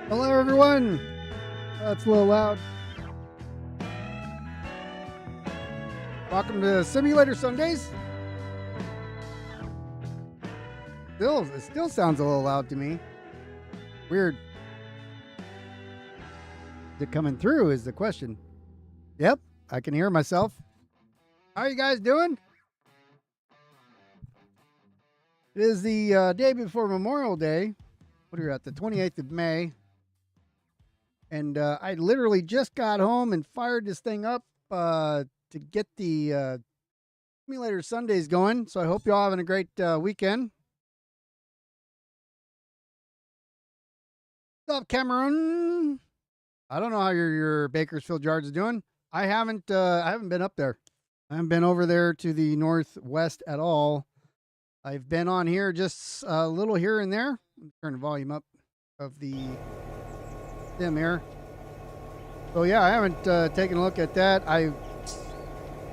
Hello, everyone. That's a little loud. Welcome to Simulator Sundays. It still sounds a little loud to me. Weird. Is it coming through is the question. Yep, I can hear myself. How are you guys doing? It is the day before Memorial Day. What are we at? The 28th of May. And I literally just got home and fired this thing up to get the Simulator Sundays going. So I hope you're all having a great weekend. What's up, Cameron? I don't know how your Bakersfield yards is doing. I haven't been up there. I haven't been over there to the northwest at all. I've been on here just a little here and there. Turn the volume up of the sim here. So yeah, I haven't taken a look at that. I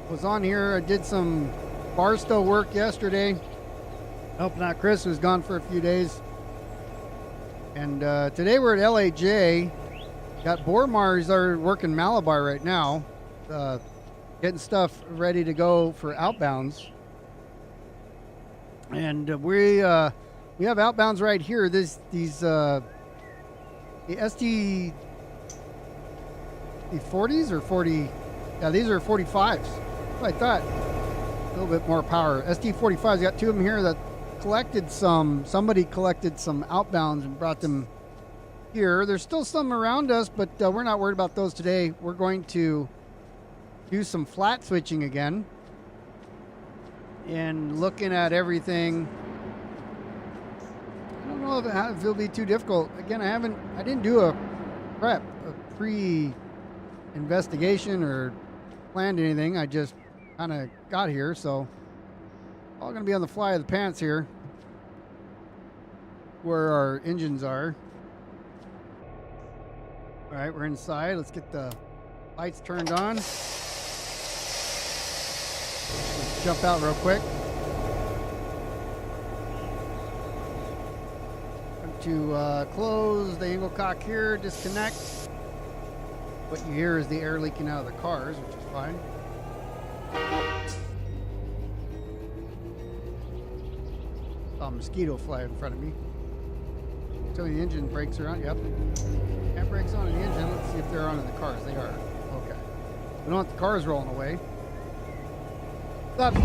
was on here. I did some Barstow work yesterday, helping out Chris, who's gone for a few days. And today we're at LAJ. Got Bormars are working Malabar right now, getting stuff ready to go for outbounds. And we have outbounds right here. The ST 40s or 40. Yeah, these are 45s. What I thought. A little bit more power. ST45s. Got two of them here that somebody collected some outbounds and brought them here. There's still some around us, but we're not worried about those today. We're going to do some flat switching again and looking at everything. I don't know if it'll be too difficult. Again, I didn't do a pre-investigation or planned anything. I just kind of got here, so all going to be on the fly of the pants here where our engines are. All right, we're inside. Let's get the lights turned on. Let's jump out real quick. To close the angle cock here, disconnect. What you hear is the air leaking out of the cars, which is fine. Saw a mosquito fly in front of me. Tell me the engine brakes are on. Yep. Hand brakes on in the engine. Let's see if they're on in the cars. They are. Okay. We don't want the cars rolling away. Stop.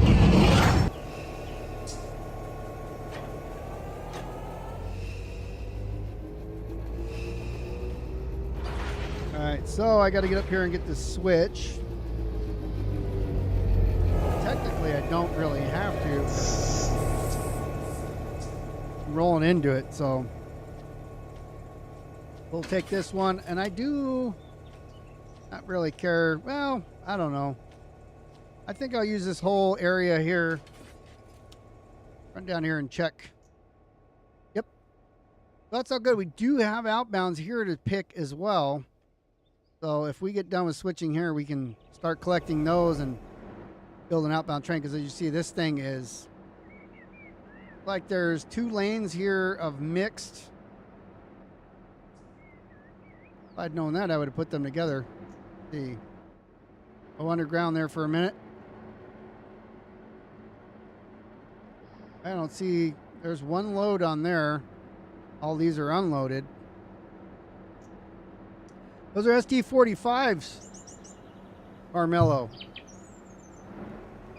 Alright, so I got to get up here and get this switch. Technically, I don't really have to. I'm rolling into it, so we'll take this one. And I do not really care. Well, I don't know. I think I'll use this whole area here. Run down here and check. Yep. That's all good. We do have outbounds here to pick as well. So if we get done with switching here, we can start collecting those and build an outbound train. Because as you see, this thing is like there's 2 lanes here of mixed. If I'd known that, I would have put them together. Let's see. Go underground there for a minute. I don't see. There's one load on there. All these are unloaded. Those are ST45s, Carmelo.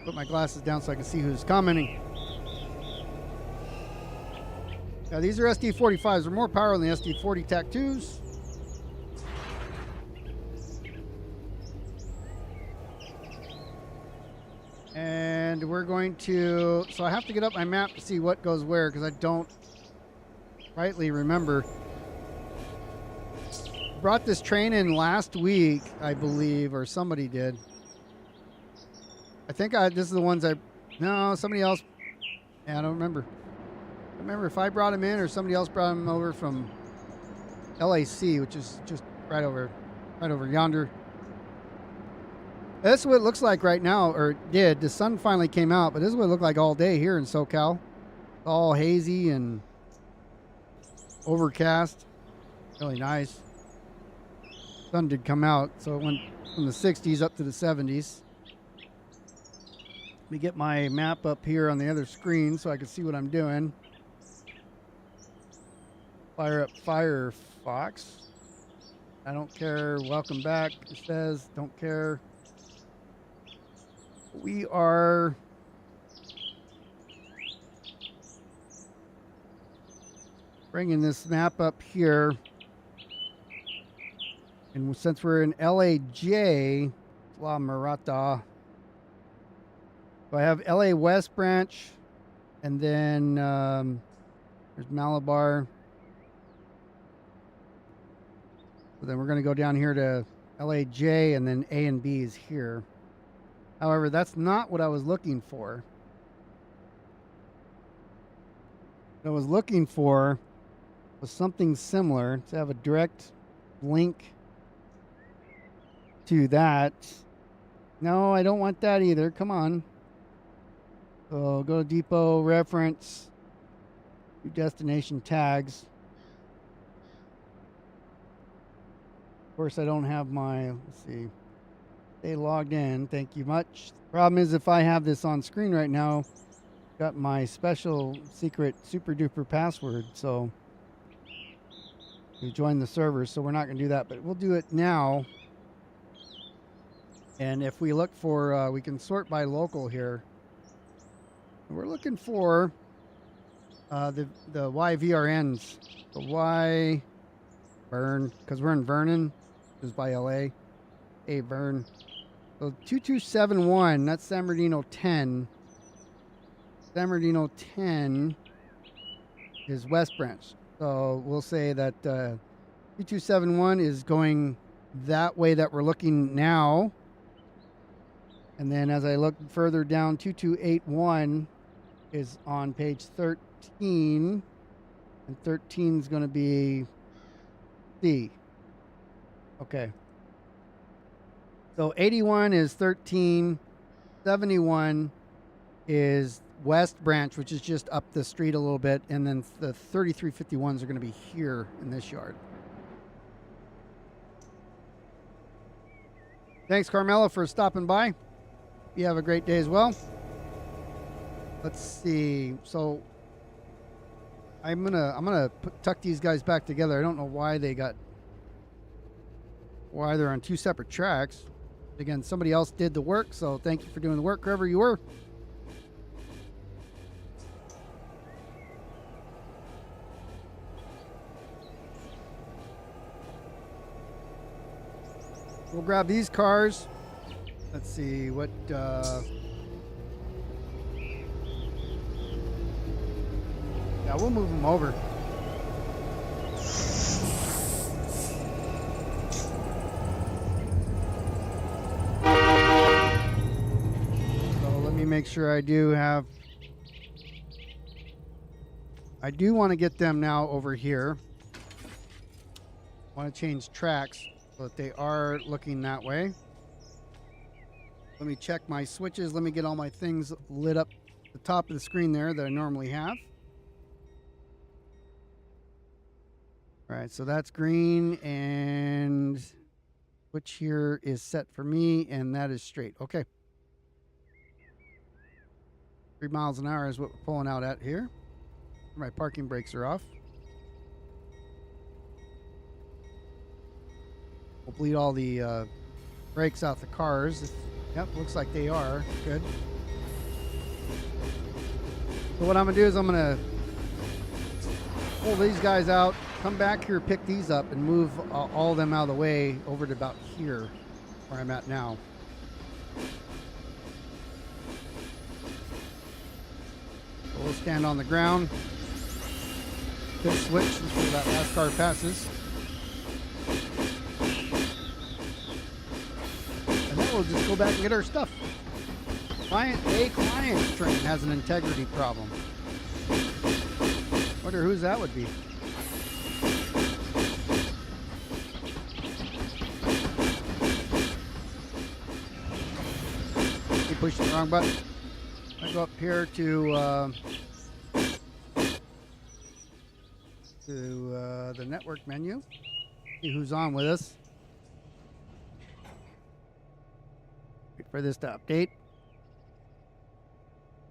Put my glasses down so I can see who's commenting. Yeah, these are ST45s. They're more power than the ST40 TAC2s. And we're going to... So I have to get up my map to see what goes where because I don't rightly remember. Brought this train in last week, I believe, or somebody did. I think this is the ones no, somebody else. Yeah, I don't remember. I don't remember if I brought him in or somebody else brought him over from LAC, which is just right over yonder. That's what it looks like right now, or it did. The sun finally came out, but this is what it looked like all day here in SoCal. All hazy and overcast. Really nice. Sun did come out, so it went from the 60s up to the 70s. Let me get my map up here on the other screen so I can see what I'm doing. Fire up Firefox. I don't care. Welcome back, it says. Don't care. We are bringing this map up here. And since we're in LAJ, La Mirata, so I have LA West branch, and then there's Malabar. So then we're going to go down here to LAJ, and then A and B is here. However, that's not what I was looking for. What I was looking for was something similar to have a direct link to that. No, I don't want that either. Come on. So go to depot, reference, do destination tags. Of course, I don't have my, let's see, stay logged in. Thank you much. Problem is, if I have this on screen right now, got my special secret super duper password. So we joined the server, so we're not going to do that, but we'll do it now. And if we look for, we can sort by local here. We're looking for the YVRNs, the Y Burn, because we're in Vernon, which is by LA. A Burn. So 2271, that's San Bernardino 10. San Bernardino 10 is West Branch. So we'll say that 2271 is going that way that we're looking now. And then as I look further down, 2281 is on page 13. And 13 is going to be C. Okay. So 81 is 13. 71 is West Branch, which is just up the street a little bit. And then the 3351s are going to be here in this yard. Thanks, Carmela, for stopping by. You have a great day as well. Let's see. So I'm gonna tuck these guys back together. I don't know why they're on two separate tracks. Again, somebody else did the work, so thank you for doing the work wherever you were. We'll grab these cars. Let's see what yeah, we'll move them over. So let me make sure I do want to get them now over here. I want to change tracks so that they are looking that way. Let me check my switches. Let me get all my things lit up at the top of the screen there that I normally have. All right, so that's green, and switch here is set for me, and that is straight. Okay. 3 miles an hour is what we're pulling out at here. My parking brakes are off. We'll bleed all the brakes out the cars. Yep, looks like they are. Good. So what I'm going to do is I'm going to pull these guys out, come back here, pick these up, and move all of them out of the way over to about here where I'm at now. So we'll stand on the ground. Hit switch before that last car passes. We'll just go back and get our stuff. Client train has an integrity problem. Wonder whose that would be. Keep pushing the wrong button. I go up here to the network menu. See who's on with us. Wait for this to update.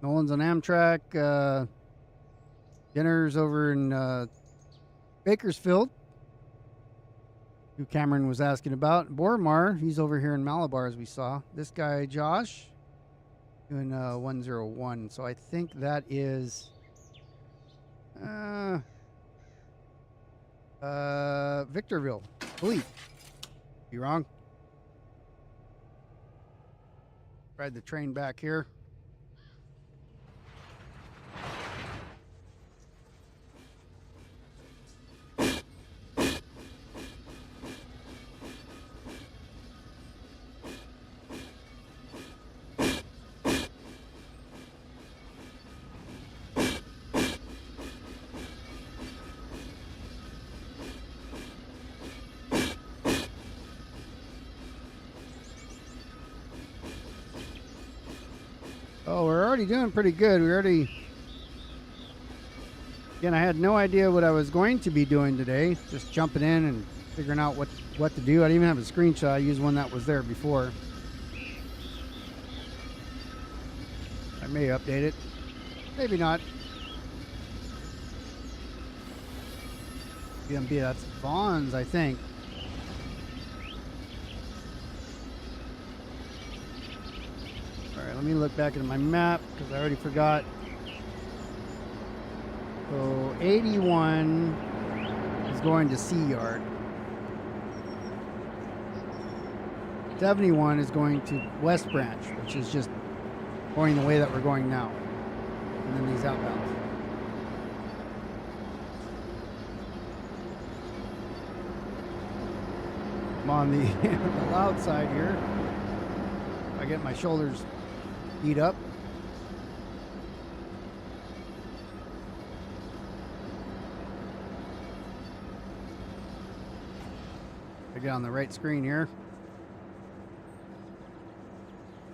Nolan's on Amtrak. Dinner's over in Bakersfield, who Cameron was asking about. Bormar, he's over here in Malabar, as we saw. This guy, Josh, doing 101. So I think that is Victorville. Believe. Be wrong. Ride the train back here. Oh, we're already doing pretty good. Again, I had no idea what I was going to be doing today. Just jumping in and figuring out what to do. I didn't even have a screenshot. I used one that was there before. I may update it. Maybe not. BMB, that's Vaughn's, I think. Alright, let me look back at my map because I already forgot. So 81 is going to C Yard. 71 is going to West Branch, which is just going the way that we're going now. And then these outbounds. I'm on the loud side here. I get my shoulders beat up. I get on the right screen here.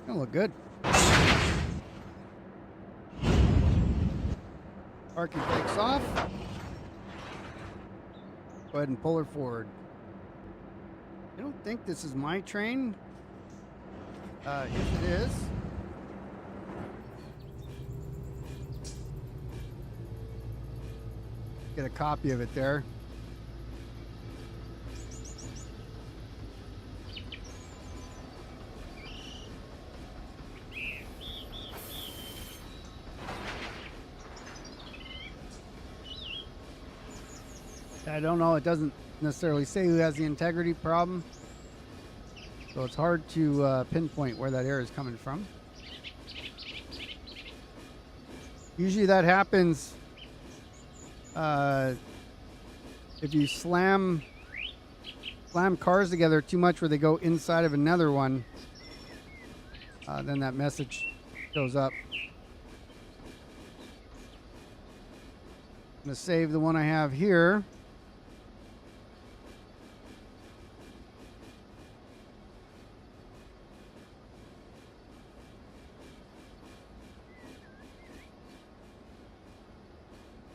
Gonna look good. Parking brakes off. Go ahead and pull her forward. I don't think this is my train. If it is, get a copy of it there. I don't know. It doesn't necessarily say who has the integrity problem. So it's hard to pinpoint where that error is coming from. Usually that happens if you slam cars together too much where they go inside of another one, then that message shows up. I'm going to save the one I have here.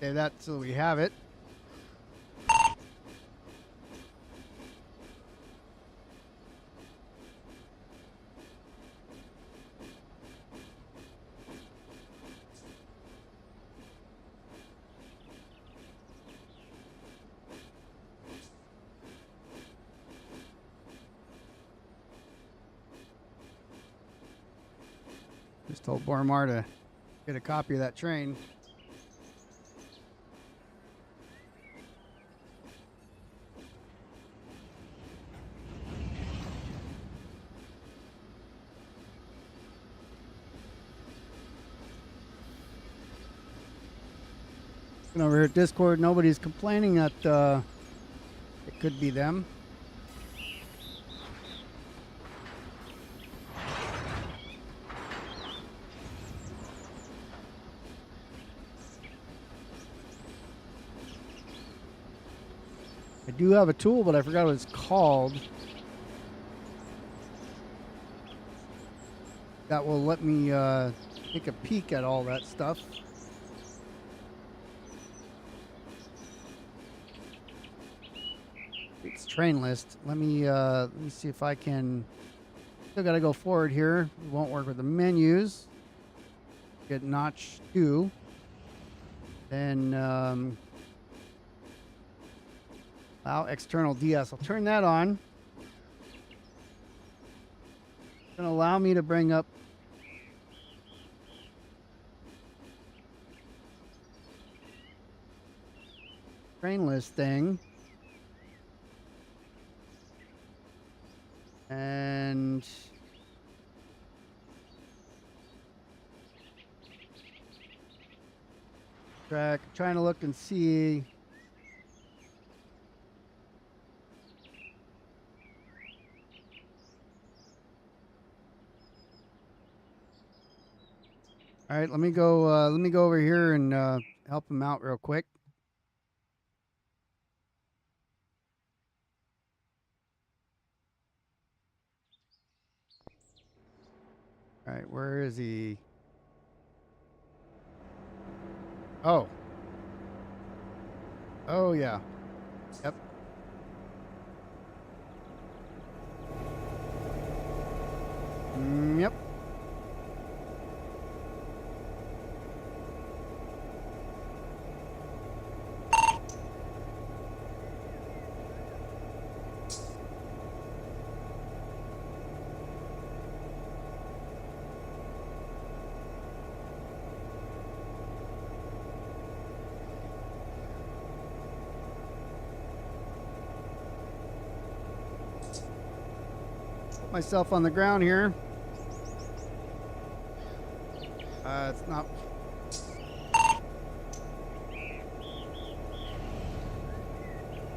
Save that so we have it. Just told Bormar to get a copy of that train. And over here at Discord, nobody's complaining that it could be them. I do have a tool, but I forgot what it's called. That will let me take a peek at all that stuff. its train list. Let me see if I can. Still got to go forward here. It won't work with the menus. Get notch 2. Then allow external DS. I'll turn that on. It's going to allow me to bring up train list thing. And track, trying to look and see. All right, let me go over here and help him out real quick. All right, where is he? Oh. Oh, yeah. Yep. Yep. Myself on the ground here. It's not.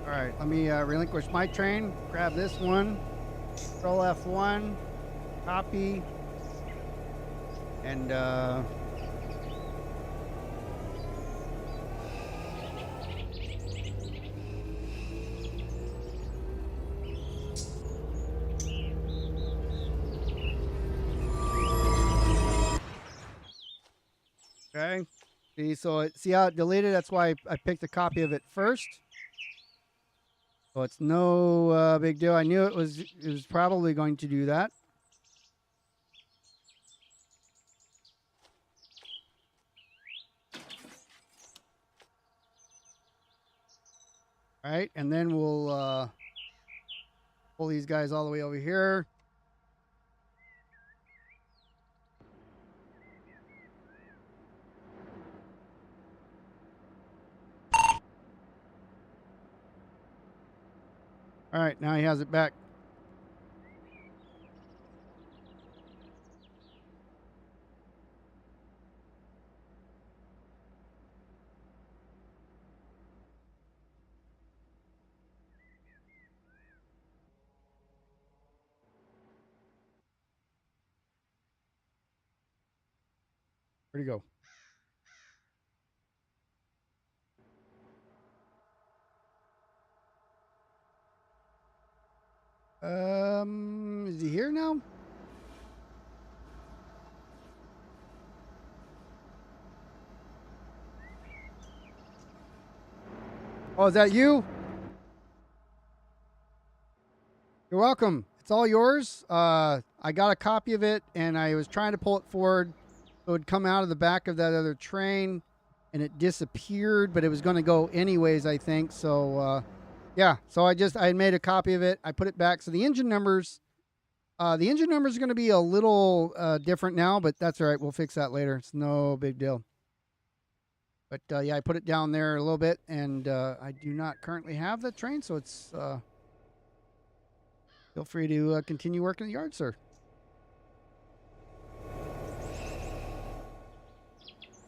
All right, let me relinquish my train. Grab this one. Control F1. Copy. And okay. See how it deleted? That's why I picked a copy of it first. So it's no big deal. I knew it was probably going to do that. All right, and then we'll pull these guys all the way over here. All right, now he has it back. Where'd he go? Is he here now? Oh, is that you? You're welcome. It's all yours. I got a copy of it, and I was trying to pull it forward so it would come out of the back of that other train, and it disappeared, but it was going to go anyways, I think. So, yeah. So I made a copy of it. I put it back. So the engine numbers are going to be a little different now, but that's all right. We'll fix that later. It's no big deal. But yeah, I put it down there a little bit, and I do not currently have that train, so it's feel free to continue working the yard, sir.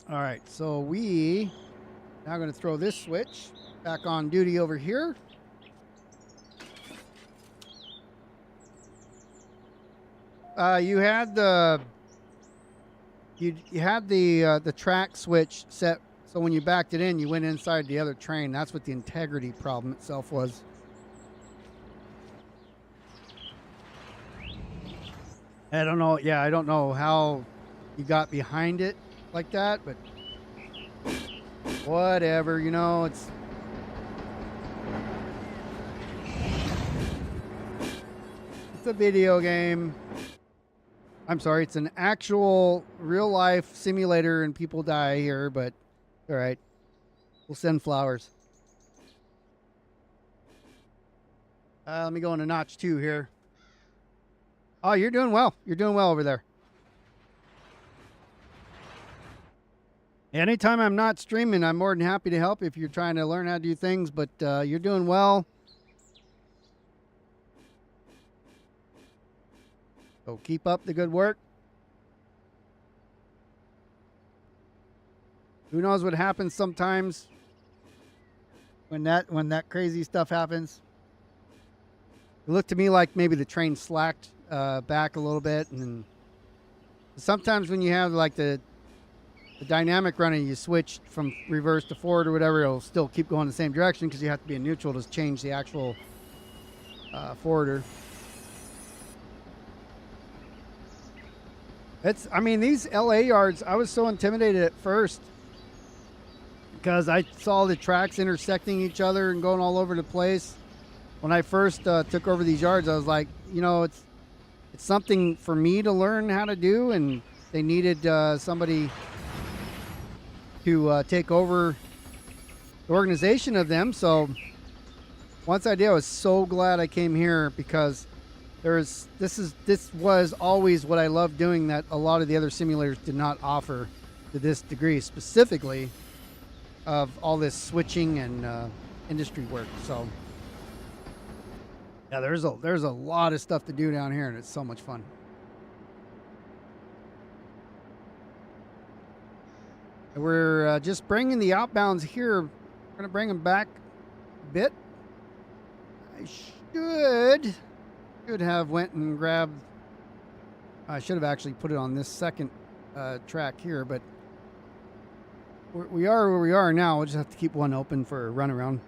All right, so we now going to throw this switch back on duty over here. You had the the track switch set, so when you backed it in, you went inside the other train. That's what the integrity problem itself was. I don't know. Yeah, I don't know how you got behind it like that, but whatever, you know, it's It's a video game. I'm sorry, it's an actual real life simulator and people die here, but all right. We'll send flowers. Let me go into notch 2 here. Oh, you're doing well. You're doing well over there. Anytime I'm not streaming, I'm more than happy to help if you're trying to learn how to do things, but you're doing well. So keep up the good work. Who knows what happens sometimes when that crazy stuff happens. It looked to me like maybe the train slacked back a little bit, and sometimes when you have like the dynamic running, you switch from reverse to forward or whatever, it'll still keep going the same direction because you have to be in neutral to change the actual forwarder. I mean, these LA yards, I was so intimidated at first because I saw the tracks intersecting each other and going all over the place. When I first took over these yards, I was like, you know, it's something for me to learn how to do, and they needed somebody to take over the organization of them. So once I did, I was so glad I came here because this was always what I loved doing that a lot of the other simulators did not offer to this degree, specifically of all this switching and industry work. So yeah, there's a lot of stuff to do down here, and it's so much fun. We're just bringing the outbounds here. We're gonna bring them back a bit. I should have went and grabbed. I should have actually put it on this second track here, but we are where we are now. We'll just have to keep one open for a run around.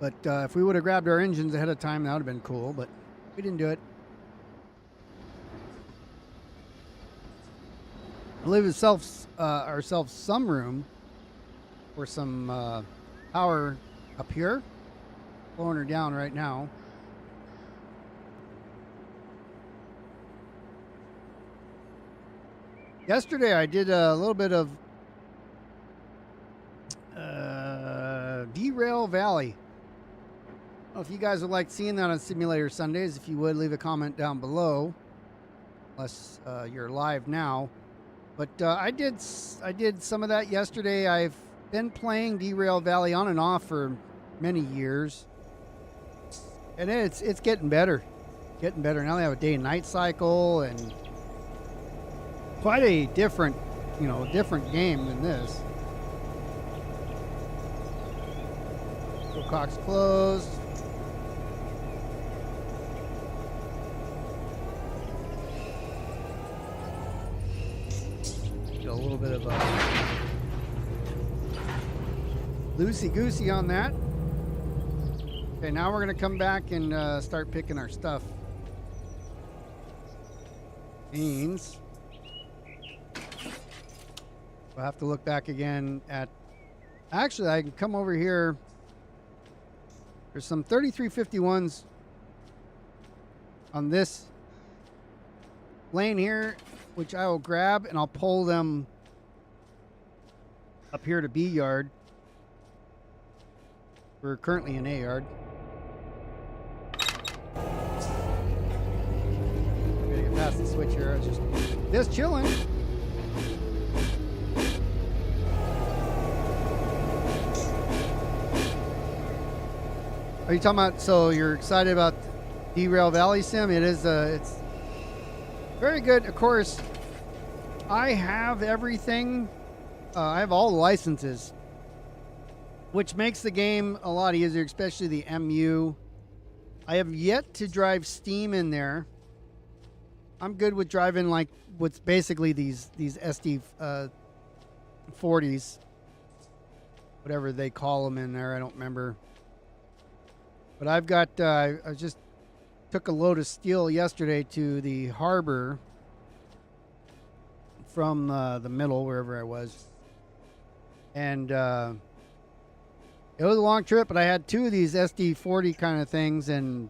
But if we would have grabbed our engines ahead of time, that would have been cool, but we didn't do it. I believe it's ourselves some room for some power up here. Blowing her down right now. Yesterday I did a little bit of Derail Valley. I don't know if you guys would like seeing that on Simulator Sundays. If you would, leave a comment down below. Unless you're live now. But I did some of that yesterday. I've been playing Derail Valley on and off for many years. And it's getting better. Getting better. Now they have a day and night cycle and quite a different game than this. Wilcox closed. Get a little bit of a loosey-goosey on that. Okay, now we're going to come back and start picking our stuff. Beans. We'll have to look back again at... Actually, I can come over here. There's some 3351s on this lane here, which I will grab, and I'll pull them up here to B yard. We're currently in A yard. Past the switch here. I was just chilling. Are you talking about? So you're excited about Derail Valley Sim? It is. It's very good. Of course, I have everything. I have all the licenses, which makes the game a lot easier, especially the MU. I have yet to drive Steam in there. I'm good with driving like what's basically these SD 40s, whatever they call them in there. I don't remember. But I've got. I just took a load of steel yesterday to the harbor from the middle, wherever I was, and it was a long trip. But I had two of these SD 40 kind of things, and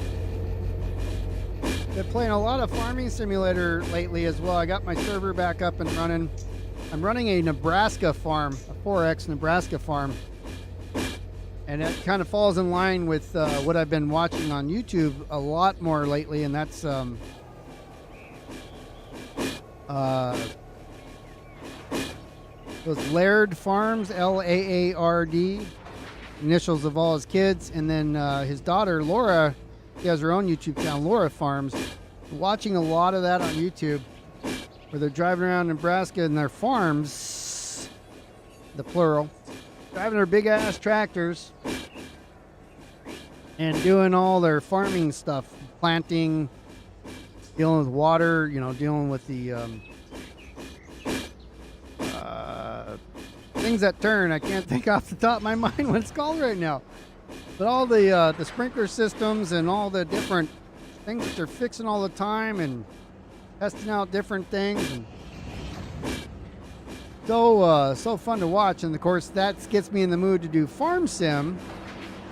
playing a lot of Farming Simulator lately as well. I got my server back up and running. I'm running a Nebraska farm, a 4X Nebraska farm. And it kind of falls in line with what I've been watching on YouTube a lot more lately, and that's those Laird Farms, Laard, initials of all his kids, and then his daughter Laura, she has her own YouTube channel, Laura Farms. Watching a lot of that on YouTube, where they're driving around Nebraska in their farms, the plural, driving their big ass tractors and doing all their farming stuff, planting, dealing with water, you know, dealing with the things that turn. I can't think off the top of my mind what it's called right now. But all the sprinkler systems and all the different things that they're fixing all the time and testing out different things. And so fun to watch. And of course, that gets me in the mood to do farm sim.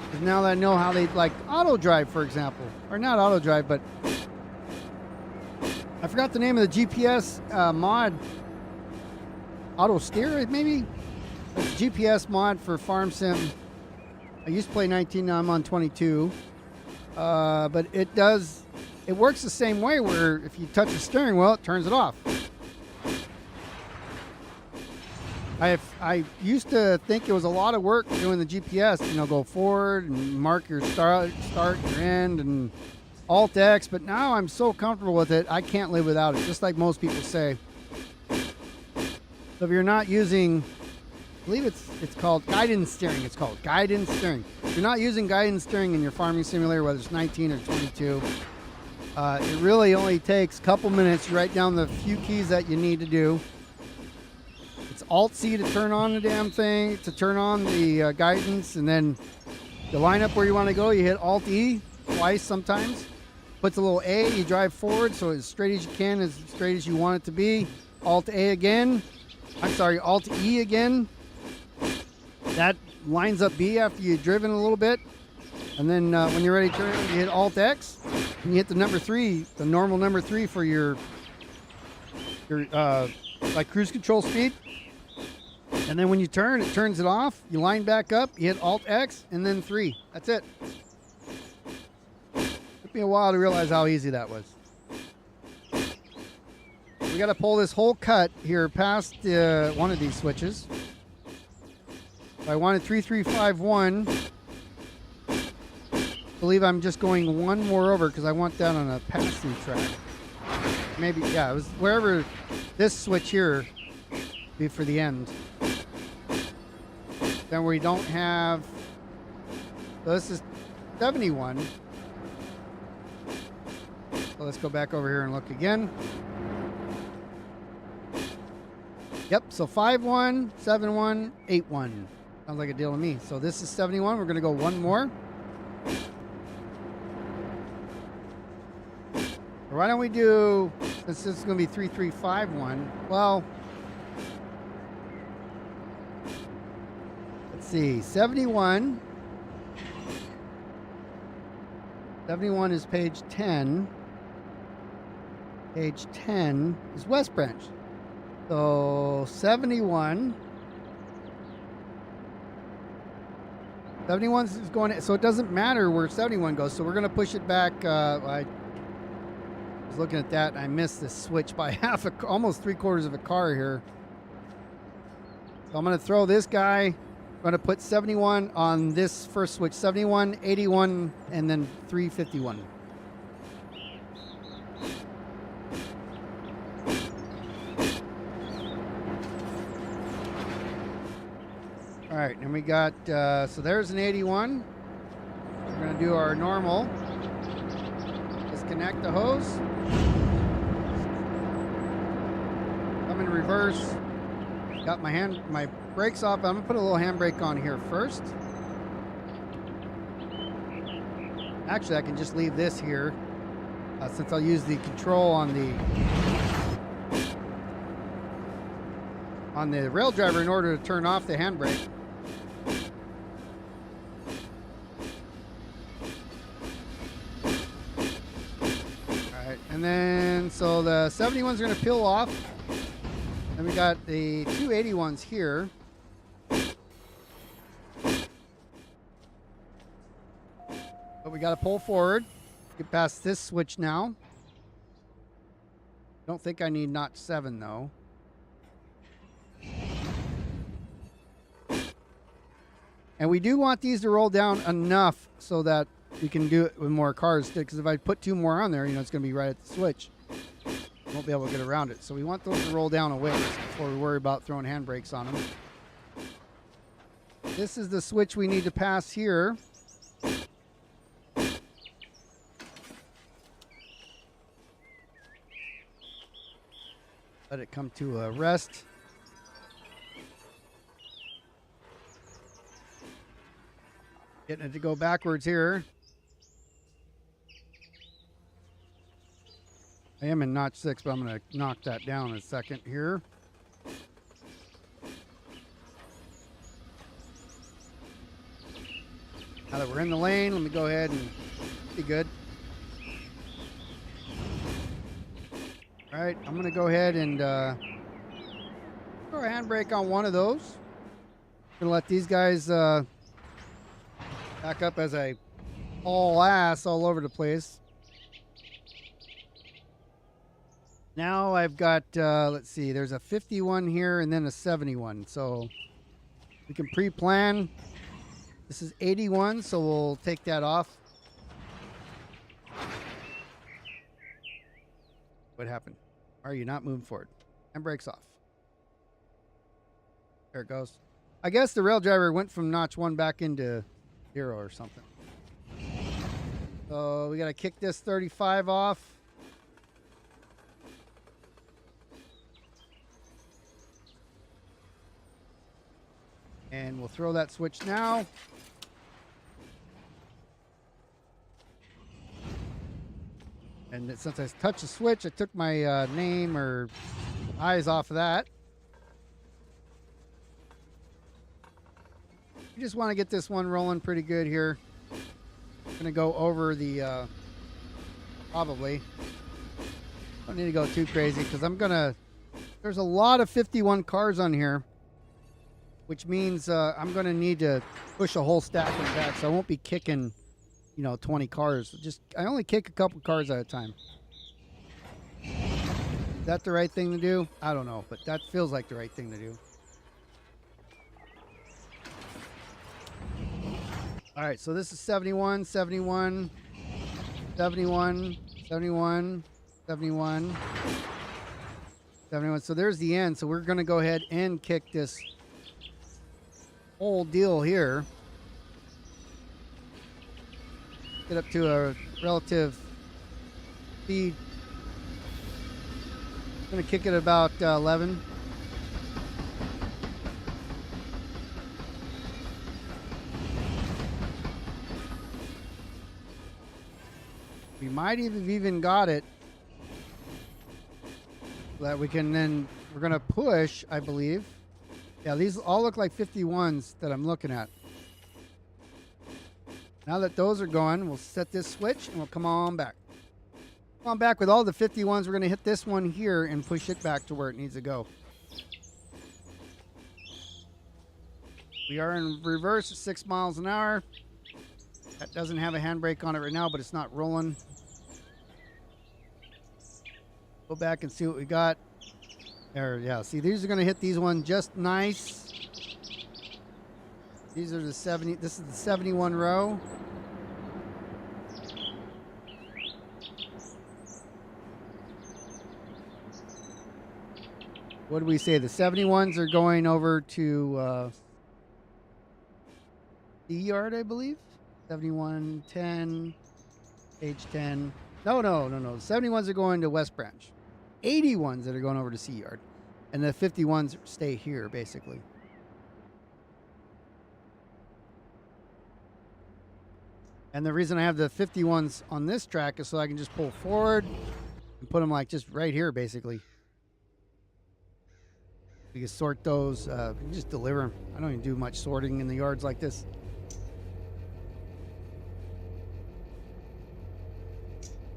Because now that I know how they like auto drive, for example, or not auto drive, but I forgot the name of the GPS mod. Auto steer, maybe? It's a GPS mod for farm sim. I used to play 19, now I'm on 22. But it works the same way, where if you touch the steering wheel, it turns it off. I used to think it was a lot of work doing the GPS, you know, go forward and mark your start, your end, and Alt X, but now I'm so comfortable with it, I can't live without it, just like most people say. So if you're not using, I believe it's called guidance steering, it's called guidance steering. If you're not using guidance steering in your farming simulator, whether it's 19 or 22, it really only takes a couple minutes. You write down the few keys that you need to do. It's Alt-C to turn on the damn thing, to turn on the guidance, and then the lineup where you want to go, you hit Alt-E twice sometimes. Puts a little A, you drive forward, so as straight as you can, as straight as you want it to be. Alt-A again. I'm sorry, Alt-E again. That lines up B after you've driven a little bit. And then when you're ready to turn, you hit Alt-X, and you hit the number 3, the normal number 3 for your like cruise control speed. And then when you turn, it turns it off. You line back up, you hit Alt-X, and then 3. That's it. Took me a while to realize how easy that was. We got to pull this whole cut here past one of these switches. If I wanted 3351, I believe I'm just going one more over because I want that on a pass-through track. Maybe, yeah, it was wherever this switch here be for the end. Then we don't have, so this is 71. So let's go back over here and look again. Yep, so 51, 71, 81. Sounds like a deal to me. So this is 71. We're going to go one more. Or why don't we do, since this is going to be 3351, well, let's see, 71. 71 is page 10. Page 10 is West Branch. So 71. 71 is going, so it doesn't matter where 71 goes. So we're going to push it back. I was looking at that. And I missed this switch by almost 3/4 of a car here. So I'm going to throw this guy. I'm going to put 71 on this first switch. 71, 81, and then 351. All right, and we got, so there's an 81. We're going to do our normal. Disconnect the hose. I'm in reverse. Got my brakes off. I'm going to put a little handbrake on here first. Actually, I can just leave this here since I'll use the control on the rail driver in order to turn off the handbrake. And And then, so the 71s are going to peel off. And we got the 281s here. But we got to pull forward. Get past this switch now. Don't think I need notch 7 though. And we do want these to roll down enough so that we can do it with more cars. Because if I put 2 more on there, you know, it's going to be right at the switch. Won't be able to get around it. So we want those to roll down a ways before we worry about throwing handbrakes on them. This is the switch we need to pass here. Let it come to a rest. Getting it to go backwards here. I am in notch 6, but I'm going to knock that down in a second here. Now that we're in the lane, let me go ahead and be good. All right, I'm going to go ahead and throw a handbrake on one of those. I'm going to let these guys back up as I haul ass all over the place. Now I've got, let's see, there's a 51 here and then a 71. So we can pre-plan. This is 81, so we'll take that off. What happened? Are you not moving forward? Handbrake's off. There it goes. I guess the rail driver went from notch 1 back into 0 or something. So we got to kick this 35 off. And we'll throw that switch now. And since I touched the switch, I took my name or eyes off of that. We just want to get this one rolling pretty good here. I'm going to go over the, probably. Don't need to go too crazy because I'm going to, there's a lot of 51 cars on here, which means I'm going to need to push a whole stack in the back, so I won't be kicking, you know, 20 cars. Just, I only kick a couple cars at a time. Is that the right thing to do? I don't know, but that feels like the right thing to do. All right, so this is 71, 71, 71, 71, 71, 71. So there's the end. So we're going to go ahead and kick this whole deal here. Get up to a relative speed. I'm going to kick it about 11. We might have even got it so that we can then, we're going to push, I believe. Yeah, these all look like 51s that I'm looking at. Now that those are going, we'll set this switch and we'll come on back. Come on back with all the 51s. We're going to hit this one here and push it back to where it needs to go. We are in reverse at 6 miles an hour. That doesn't have a handbrake on it right now, but it's not rolling. Go back and see what we got. There, yeah. See, these are going to hit these ones just nice. These are the 70. This is the 71 row. What do we say? The 71s are going over to the yard, I believe. 71, 10, page 10. No. The 71s are going to West Branch. 81s that are going over to C Yard. And the 51s stay here, basically. And the reason I have the 51s on this track is so I can just pull forward and put them like just right here, basically. We can sort those. We can just deliver them. I don't even do much sorting in the yards like this.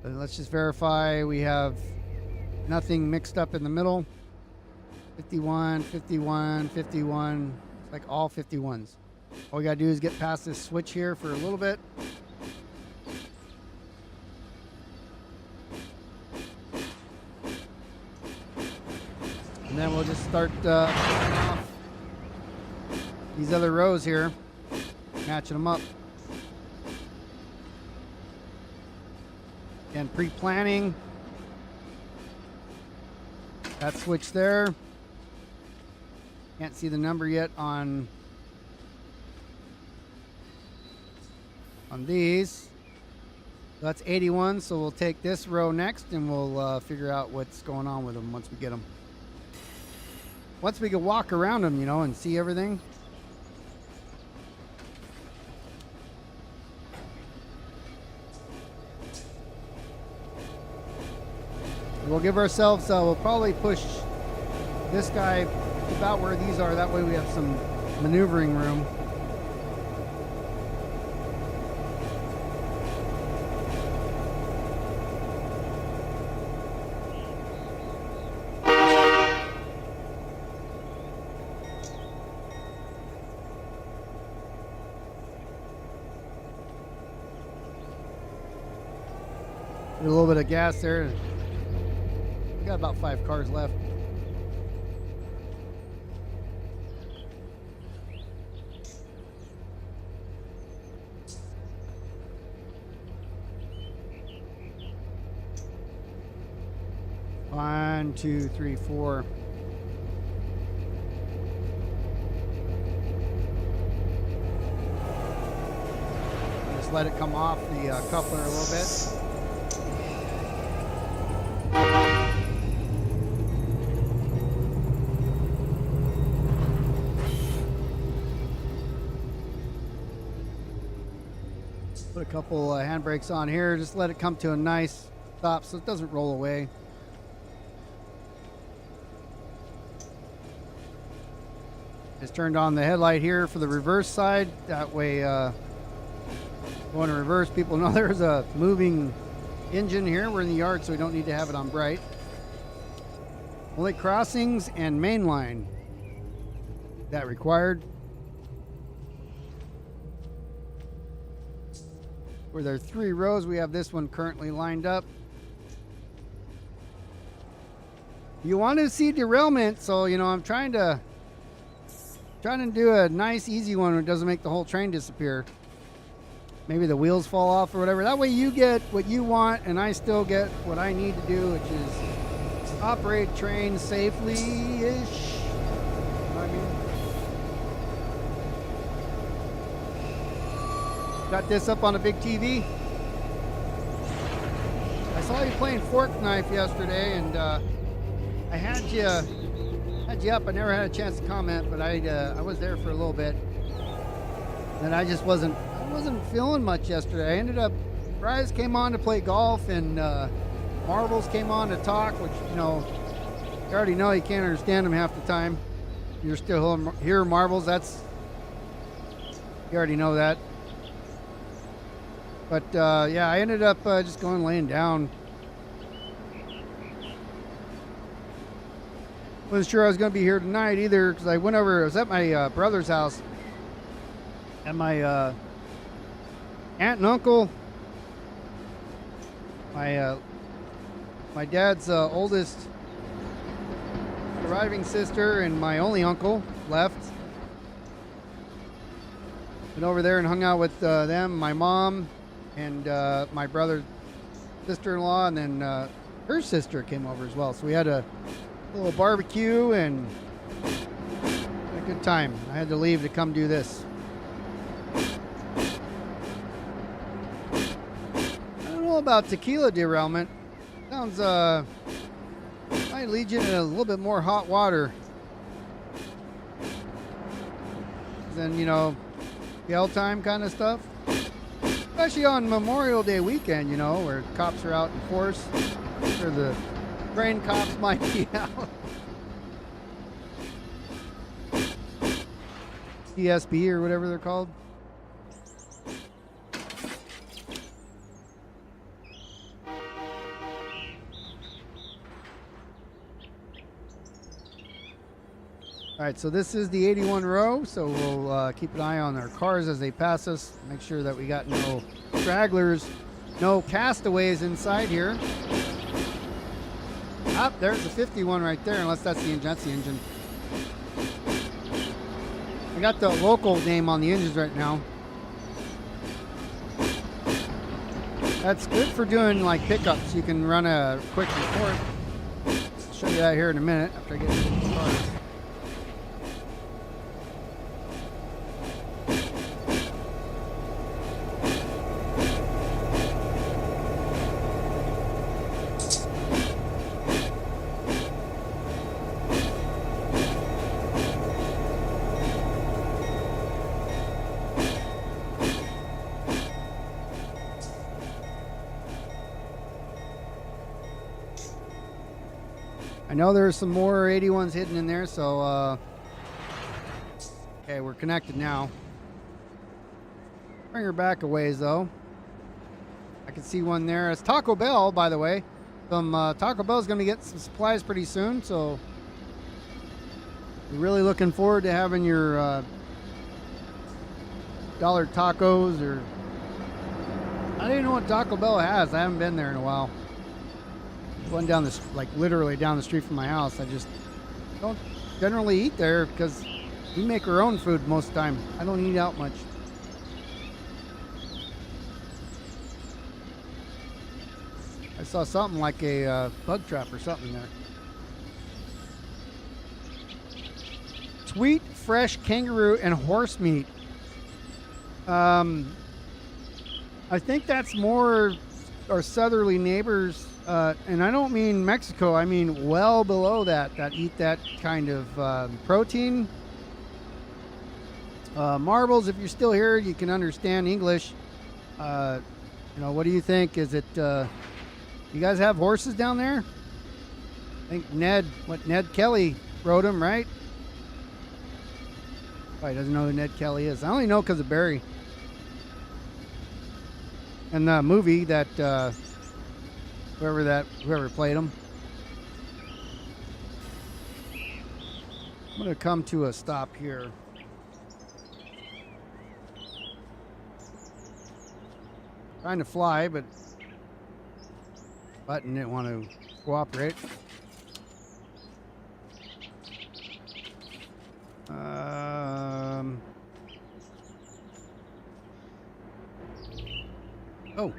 But let's just verify we have nothing mixed up in the middle. 51, 51, 51. It's like all 51s. All we gotta do is get past this switch here for a little bit. And then we'll just start off these other rows here, matching them up. And pre-planning that switch there. Can't see the number yet on these. So that's 81, so we'll take this row next and we'll figure out what's going on with them once we get them. Once we can walk around them, you know, and see everything. We'll give ourselves, we'll probably push this guy about where these are. That way we have some maneuvering room. A little bit of gas there. We got about 5 cars left. One, two, three, four. Just let it come off the coupler a little bit. Put a couple handbrakes on here. Just let it come to a nice stop so it doesn't roll away. Just turned on the headlight here for the reverse side. That way, going to reverse, people know there's a moving engine here. We're in the yard, so we don't need to have it on bright. Only crossings and main line that required. Where there are 3 rows, we have this one currently lined up. You want to see derailment, so you know I'm trying to do a nice easy one where it doesn't make the whole train disappear. Maybe the wheels fall off or whatever. That way you get what you want and I still get what I need to do, which is operate train safely-ish. You know what I mean? Got this up on a big TV. I saw you playing fork knife yesterday, and I had you up. I never had a chance to comment, but I was there for a little bit. Then I just wasn't feeling much yesterday. I ended up, Bryce came on to play golf, and Marbles came on to talk, which, you know, you already know you can't understand them half the time. You're still here, Marbles. You already know that. But yeah, I ended up just going laying down. Wasn't sure I was going to be here tonight either, because I was at my brother's house, and my aunt and uncle, my dad's oldest surviving sister, and my only uncle left. Went over there and hung out with them, my mom, and my brother's sister-in-law, and then her sister came over as well. So we had a little barbecue and had a good time. I had to leave to come do this. I don't know about tequila derailment. Sounds might lead you in a little bit more hot water than, you know, yell time kind of stuff. Especially on Memorial Day weekend, you know, where cops are out in force, or the train cops might be out. CSB or whatever they're called. All right, so this is the 81 row, so we'll keep an eye on our cars as they pass us. Make sure that we got no stragglers, no castaways inside here. Ah, there's the 51 right there, unless that's the engine. That's the engine. I got the local name on the engines right now. That's good for doing like pickups. You can run a quick report. I'll show you that here in a minute after I get into the cars. I know there's some more 81s hidden in there, so okay, we're connected now. Bring her back a ways though. I can see one there. It's Taco Bell, by the way. Taco Bell's gonna get some supplies pretty soon, so we're really looking forward to having your dollar tacos, or I don't even know what Taco Bell has. I haven't been there in a while. One down this, like literally down the street from my house. I just don't generally eat there because we make our own food most of the time. I don't eat out much. I saw something like a bug trap or something there. Sweet, fresh kangaroo and horse meat. I think that's more our southerly neighbors. And I don't mean Mexico, I mean well below that eat that kind of protein. Marbles, if you're still here, you can understand English. You know, what do you think? Is it, you guys have horses down there? I think Ned Kelly rode them, right? Probably doesn't know who Ned Kelly is. I only know because of Barry. And the movie that, whoever played him. I'm gonna come to a stop here. Trying to fly, but button didn't want to cooperate. Oh.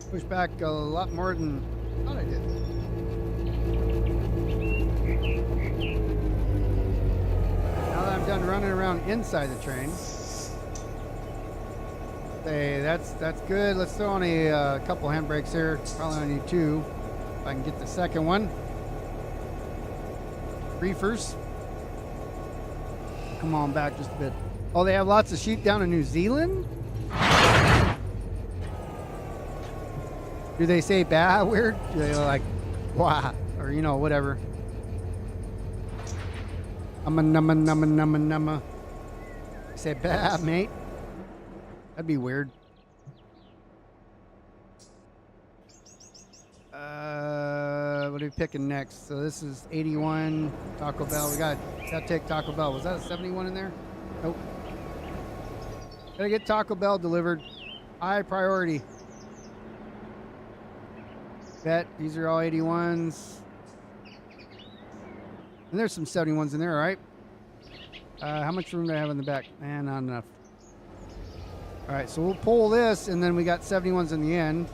Push back a lot more than I thought I did. Now that I'm done running around inside the train. Hey, that's good. Let's throw on a couple handbrakes here. Probably only need two. If I can get the second one. Reefers. Come on back just a bit. Oh, they have lots of sheep down in New Zealand? Do they say bah weird? Do they like wah or you know whatever? Numma. Say bah, mate. That'd be weird. What are we picking next? So this is 81 Taco Bell. We gotta take Taco Bell. Was that a 71 in there? Nope. Gotta get Taco Bell delivered. High priority. Bet these are all 81s. And there's some 71s in there, all right? How much room do I have in the back? Man, not enough. All right, so we'll pull this, and then we got 71s in the end.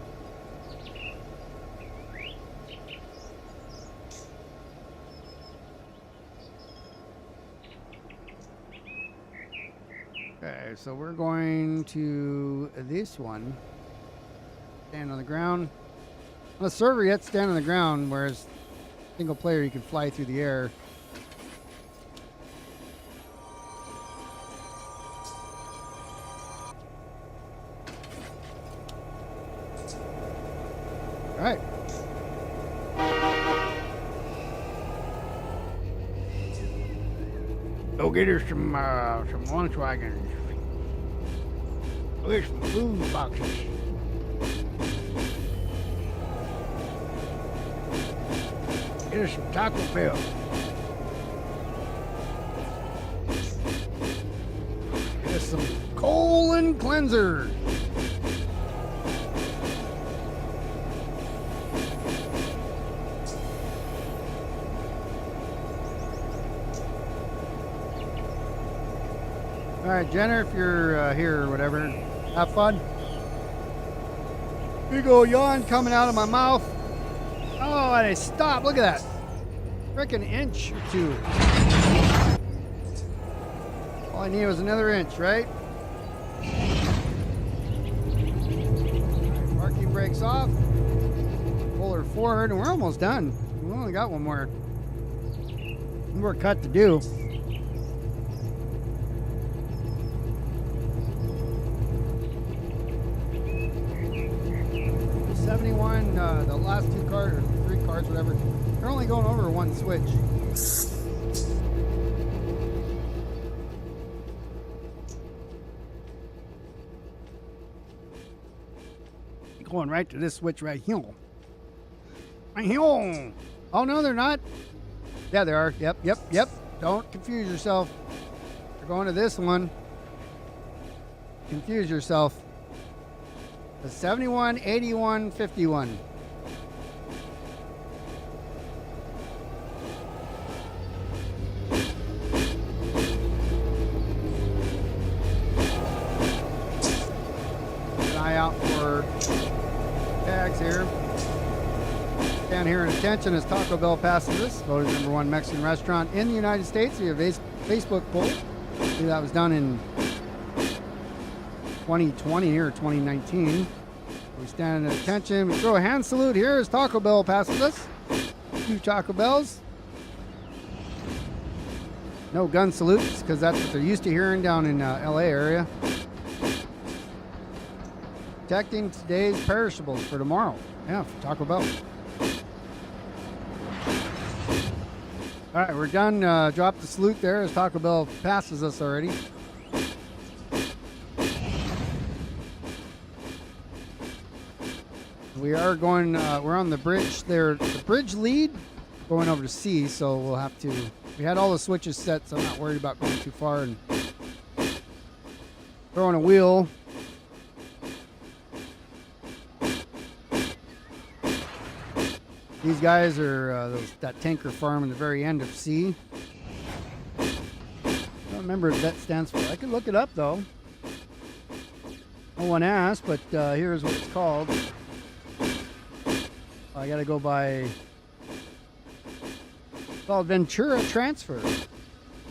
Okay, so we're going to this one. Stand on the ground. On the server, you have to stand on the ground, whereas single player, you can fly through the air. All right. Go get her some Volkswagens. Go get some food boxes. Get her some Taco Bell. Tongue cleanser. All right, Jenner, if you're here or whatever, have fun. Big old yawn coming out of my mouth. Oh, and I stopped. Look at that. Frickin' inch or two. All I need was another inch, right? Parking brakes off. Pull her forward, and we're almost done. We only got one more cut to do. 71, the last two cars, or 3 cars, whatever, they're only going over one switch. Going right to this switch right here. Right here. Oh, no, they're not. Yeah, they are. Yep. Don't confuse yourself. They're going to this one. Confuse yourself. The 71, 81, 51. Keep an eye out for tags here. Down here in attention as Taco Bell passes us. Voted #1 Mexican restaurant in the United States via Facebook poll. I believe that was done in 2020 or 2019. We stand at attention. We throw a hand salute here as Taco Bell passes us. 2 Taco Bells. No gun salutes because that's what they're used to hearing down in LA area. Protecting today's perishables for tomorrow. Yeah, for Taco Bell. All right, we're done. Drop the salute there as Taco Bell passes us already. We are going, we're on the bridge there, the bridge lead going over to C, so we'll have to, we had all the switches set, so I'm not worried about going too far and throwing a wheel. These guys are that tanker farm in the very end of C. I don't remember what that stands for. I could look it up though. No one asked, but here's what it's called. I gotta go by, it's called Ventura Transfer.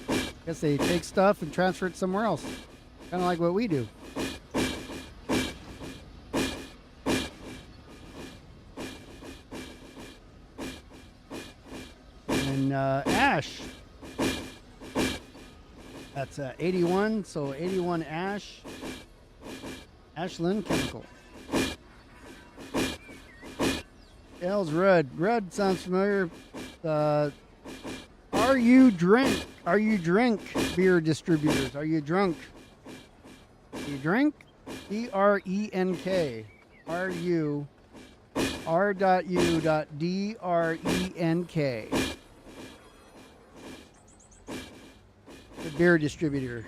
I guess they take stuff and transfer it somewhere else. Kind of like what we do. And ash. That's 81, so 81 ash. Ashland Chemical. L's Red. Red sounds familiar. Are you drink beer distributors? Are you drunk? You drink? D-R-E-N-K. R-U R.U.D-R-E-N-K. The beer distributor.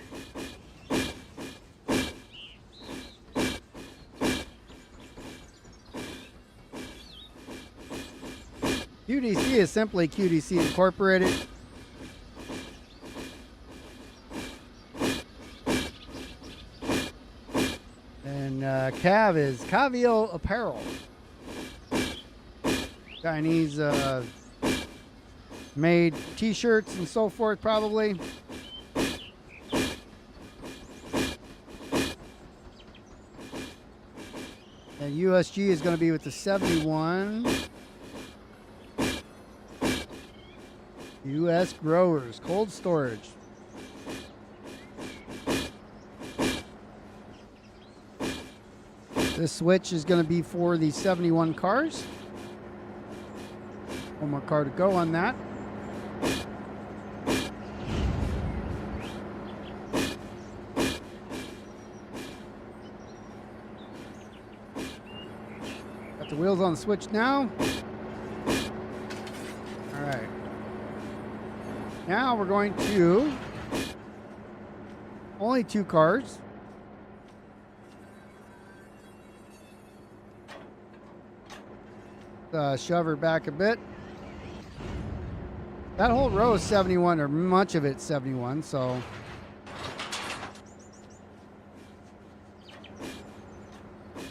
QDC is simply QDC Incorporated. And Cav is Cavio Apparel. Chinese made t-shirts and so forth probably. And USG is going to be with the 71. U.S. Growers, cold storage. This switch is going to be for the 71 cars. One more car to go on that. Got the wheels on the switch now. All right. Now we're going to only 2 cars. shove her back a bit. That whole row is 71, or much of it's 71, so.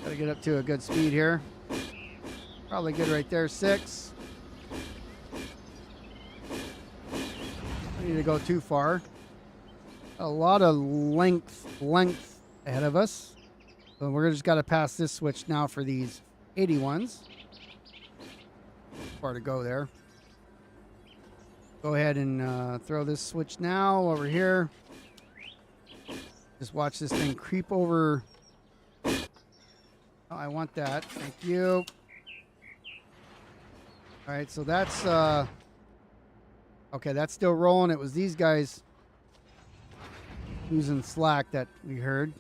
Gotta get up to a good speed here. Probably good right there, 6. Don't need to go too far. A lot of length ahead of us. So we're just got to pass this switch now for these 81s. Far to go there. Go ahead and throw this switch now over here. Just watch this thing creep over. Oh, I want that. Thank you. All right, so that's okay, that's still rolling. It was these guys losing slack that we heard.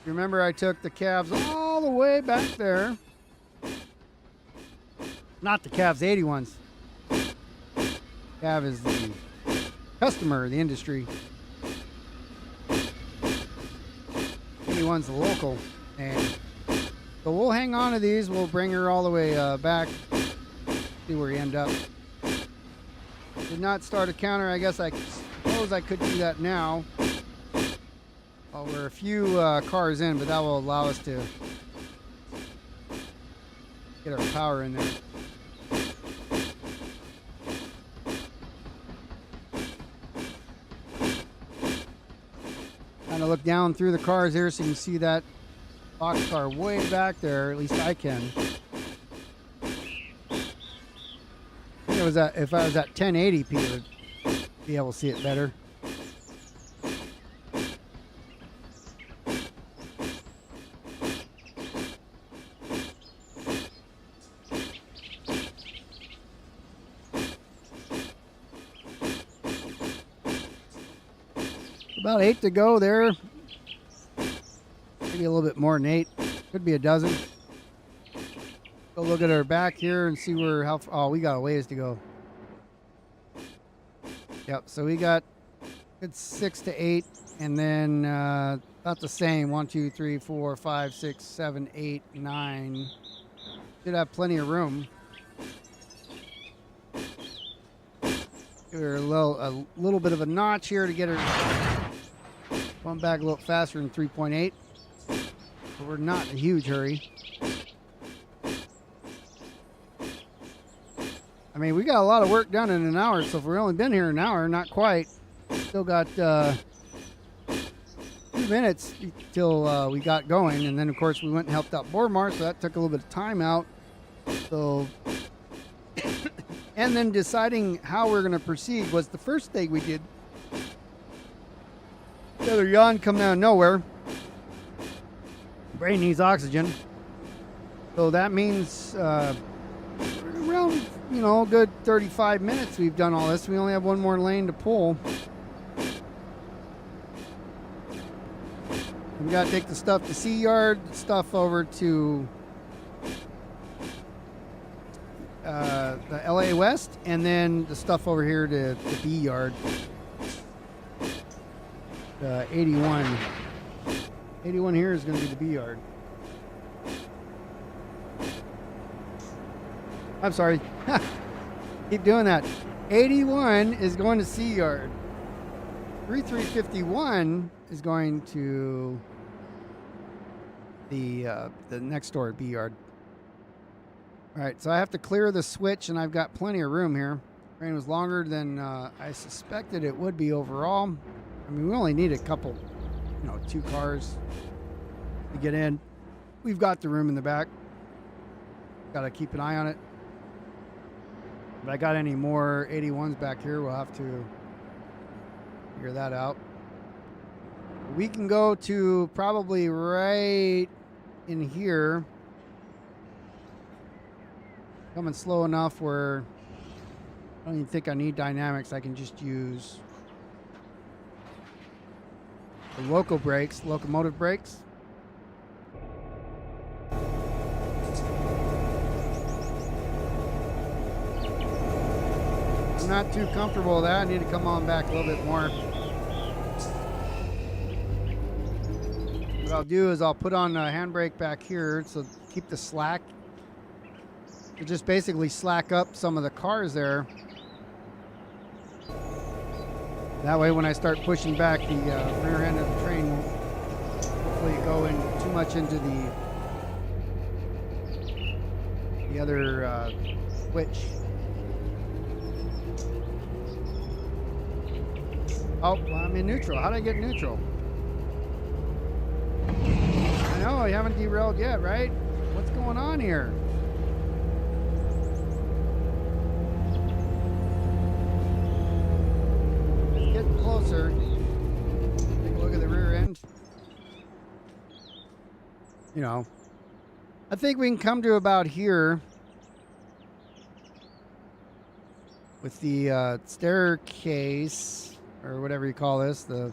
You remember I took the calves all the way back there. Not the calves, the 81s. Cav is the customer, the industry. 81's the local. And so we'll hang on to these. We'll bring her all the way back. See where we end up. Did not start a counter. I guess I suppose I could do that now. Well, we're a few cars in, but that will allow us to get our power in there. Kind of look down through the cars here so you can see that box car way back there. At least I can. It was at, if I was at 1080p, I would be able to see it better. About 8 to go there. Maybe a little bit more than 8. Could be a dozen. Go look at our back here and see where how. Oh, we got a ways to go. Yep. So we got good 6 to 8, and then about the same. 1, 2, 3, 4, 5, 6, 7, 8, 9. Should have plenty of room. Give her a little bit of a notch here to get her. Going back a little faster than 3.8, but we're not in a huge hurry. I mean, we got a lot of work done in an hour, so if we've only been here an hour, not quite. Still got 2 minutes till we got going, and then of course we went and helped out Bormar, so that took a little bit of time out. So, and then deciding how we're going to proceed was the first thing we did. Another yawn coming out of nowhere. Brain needs oxygen. So that means around, you know, a good 35 minutes we've done all this. We only have one more lane to pull. We got to take the stuff to C yard, stuff over to the LA West, and then the stuff over here to the B yard. 81. 81 here is going to be the B yard. I'm sorry. Keep doing that. 81 is going to C yard. 3351 is going to the next door B yard. All right, so I have to clear the switch, and I've got plenty of room here. Train was longer than I suspected it would be overall. I mean, we only need a couple, 2 cars to get in. We've got the room in the back. Got to keep an eye on it. If I got any more 81s back here, we'll have to figure that out. We can go to probably right in here. Coming slow enough where I don't even think I need dynamics. I can just use the locomotive brakes. I'm not too comfortable with that. I need to come on back a little bit more. What I'll do is I'll put on a handbrake back here so keep the slack. To just basically slack up some of the cars there. That way when I start pushing back, the rear end of the train won't hopefully go in too much into the other switch. Oh, well, I'm in neutral. How did I get neutral? I know, I haven't derailed yet, right? What's going on here? It's getting closer. Take a look at the rear end. You know, I think we can come to about here with the staircase, or whatever you call this, the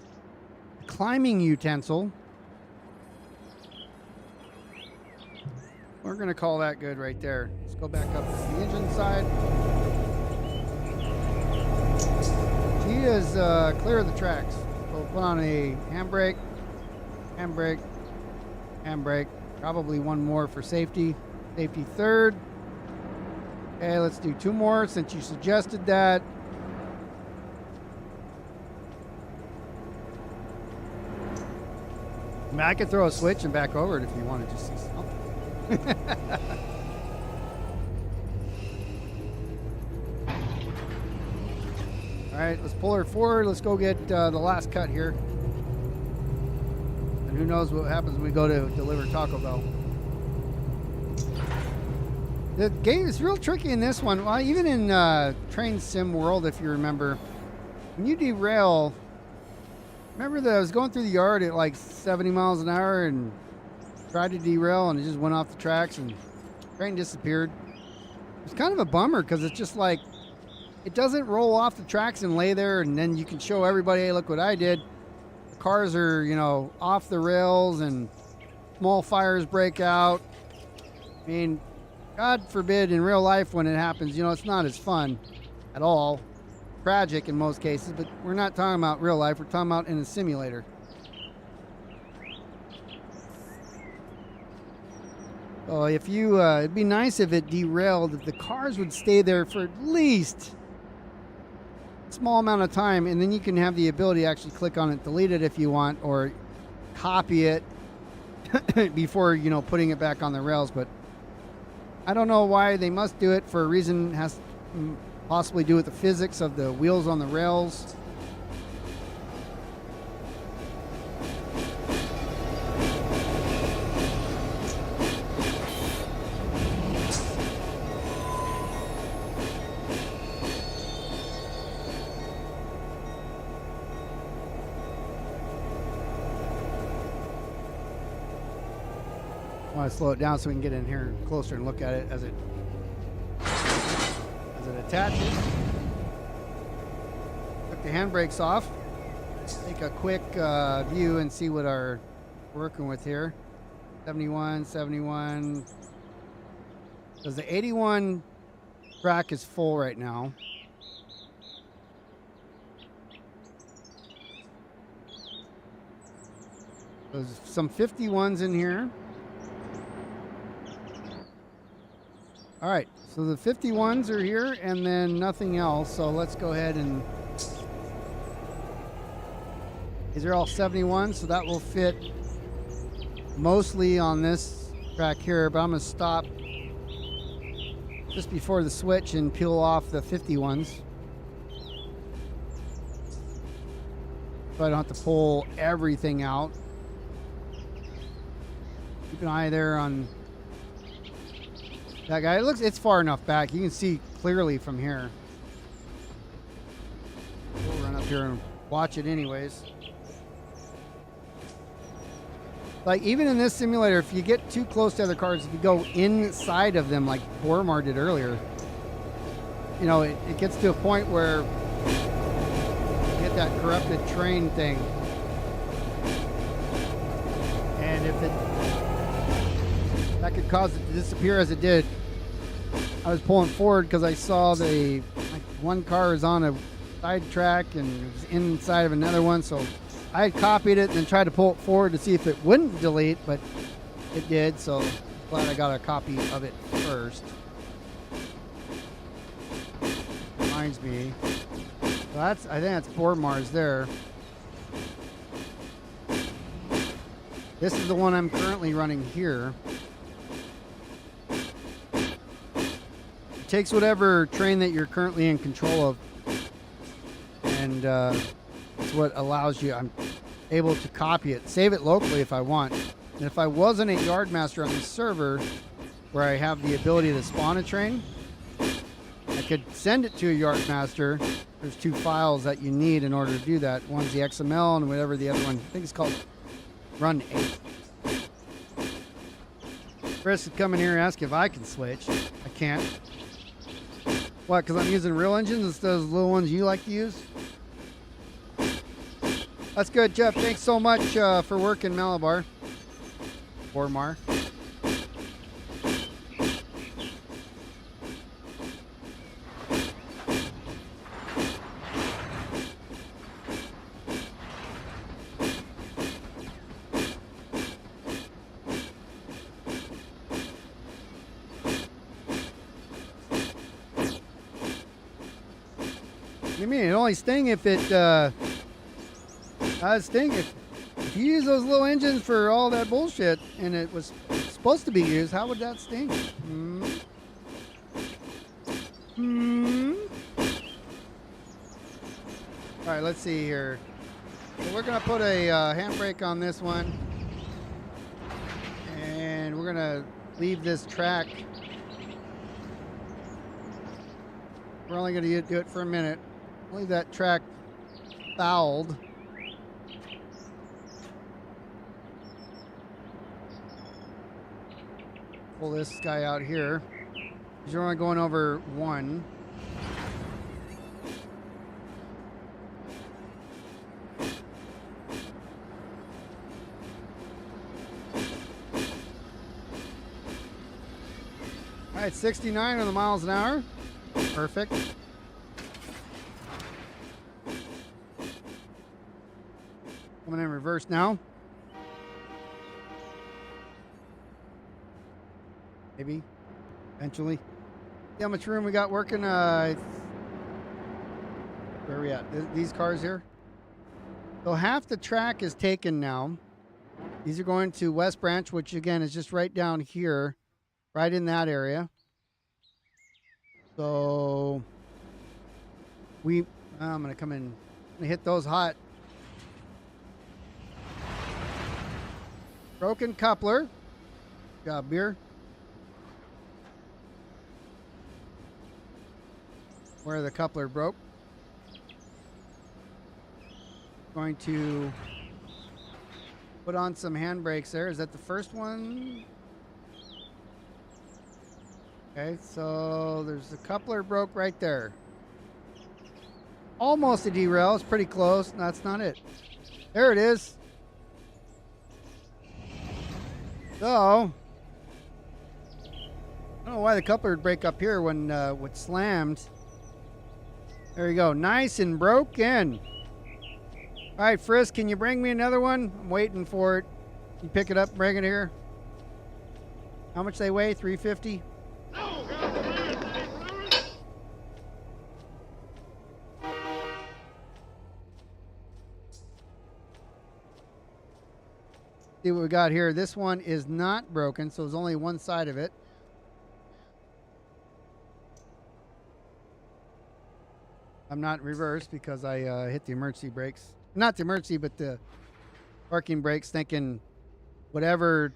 climbing utensil. We're going to call that good right there. Let's go back up to the engine side. She is clear of the tracks. We'll put on a handbrake, handbrake, handbrake. Probably one more for safety. Safety third. Okay, let's do 2 more since you suggested that. I mean, I could throw a switch and back over it if you wanted to see something. All right, let's pull her forward. Let's go get the last cut here. And who knows what happens when we go to deliver Taco Bell. The game is real tricky in this one. Well, even in Train Sim World, if you remember, when you derail, remember that I was going through the yard at like 70 miles an hour and tried to derail and it just went off the tracks and the train disappeared. It's kind of a bummer because it's just like, it doesn't roll off the tracks and lay there and then you can show everybody, hey, look what I did. The cars are, you know, off the rails and small fires break out. I mean, God forbid in real life when it happens, you know, it's not as fun at all. Tragic in most cases, but we're not talking about real life. We're talking about in a simulator. So if you, it'd be nice if it derailed, if the cars would stay there for at least a small amount of time, and then you can have the ability to actually click on it, delete it if you want, or copy it before, you know, putting it back on the rails. But I don't know why they must do it. For a reason. It has to possibly do with the physics of the wheels on the rails. I want to slow it down so we can get in here closer and look at it as it attaches. Took the handbrakes off. Take a quick view and see what we're working with here. 71, 71. Because the 81 track is full right now. There's some 51s in here. All right, so the 51s are here and then nothing else. So let's go ahead and, these are all 71s, so that will fit mostly on this track here, but I'm gonna stop just before the switch and peel off the 51s. So I don't have to pull everything out. Keep an eye there on that guy. It's far enough back. You can see clearly from here. We'll run up here and watch it anyways. Like even in this simulator, if you get too close to other cars, if you go inside of them like Bormar did earlier, you know, it gets to a point where you get that corrupted train thing. And if that could cause it to disappear as it did. I was pulling forward because I saw one car is on a side track and it was inside of another one, so I had copied it and then tried to pull it forward to see if it wouldn't delete, but it did. So Glad I got a copy of it first. Reminds me. So I think that's Bormar's there. This is the one I'm currently running here. It takes whatever train that you're currently in control of, and it's what allows you. I'm able to copy it, save it locally if I want. And if I wasn't a yardmaster on this server, where I have the ability to spawn a train, I could send it to a yardmaster. There's 2 files that you need in order to do that. One's the XML and whatever the other one, I think it's called Run 8. Chris is coming here and asking if I can switch. I can't. What, because I'm using real engines instead of those little ones you like to use? That's good, Jeff. Thanks so much for working Malabar. Bormar. You mean it only sting if it sting if you use those little engines for all that bullshit and it was supposed to be used, how would that sting? All right, let's see here. So we're gonna put a handbrake on this one, and we're gonna leave this track. We're only gonna do it for a minute. Leave that track fouled. Pull this guy out here. You're only going over 1. All right, 69 on the miles an hour. Perfect. Coming in reverse now. Maybe. Eventually. See how much room we got working? Where are we at? These cars here? So half the track is taken now. These are going to West Branch, which again is just right down here. Right in that area. So I'm going to come in and hit those hot. Broken coupler. Good job, beer. Where the coupler broke. Going to put on some handbrakes there. Is that the first one? Okay, so there's the coupler broke right there. Almost a derail. It's pretty close. That's not it. There it is. So, I don't know why the coupler would break up here when it slammed. There you go. Nice and broken. All right, Frisk, can you bring me another one? I'm waiting for it. You pick it up, bring it here. How much they weigh? 350? See what we got here. This one is not broken, so there's only one side of it. I'm not reversed because I hit the emergency brakes. Not the emergency, but the parking brakes, thinking whatever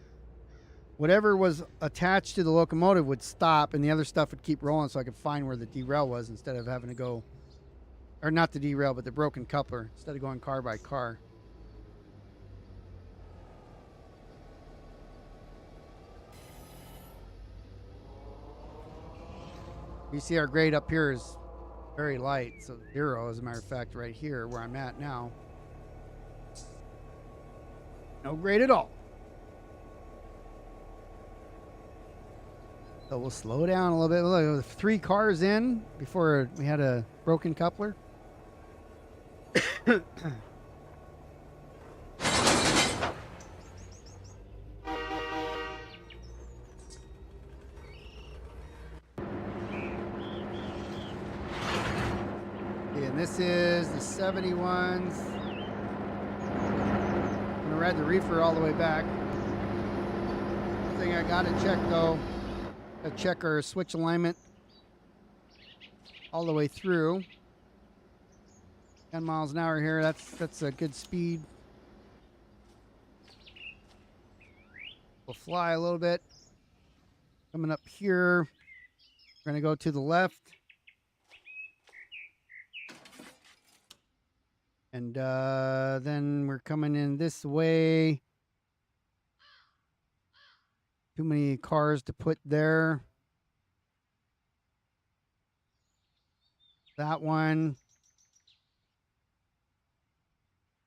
was attached to the locomotive would stop and the other stuff would keep rolling so I could find where the derail was instead of having to go, or not the derail, but the broken coupler, instead of going car by car. You see our grade up here is very light, so 0 as a matter of fact right here where I'm at now. No grade at all. So we'll slow down a little bit. Look, 3 cars in before we had a broken coupler. Okay, and this is the 71s. I'm gonna ride the reefer all the way back. One thing I gotta check though, gotta check our switch alignment all the way through. 10 miles an hour here, that's a good speed. We'll fly a little bit. Coming up here, we're gonna go to the left. And then we're coming in this way. Too many cars to put there. That one.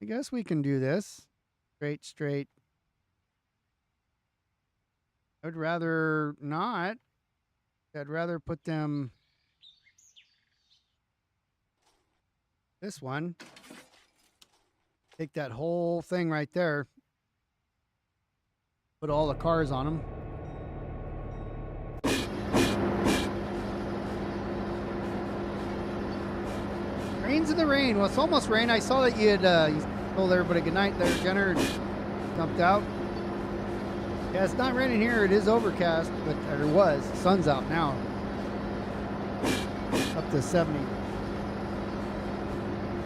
I guess we can do this. Straight. I'd rather not. I'd rather put them this one. Take that whole thing right there. Put all the cars on them. Rains in the rain. Well, it's almost rain. I saw that you had you told everybody good night there, Jenner, and jumped out. Yeah, it's not raining here. It is overcast, but it was. The sun's out now. Up to 70.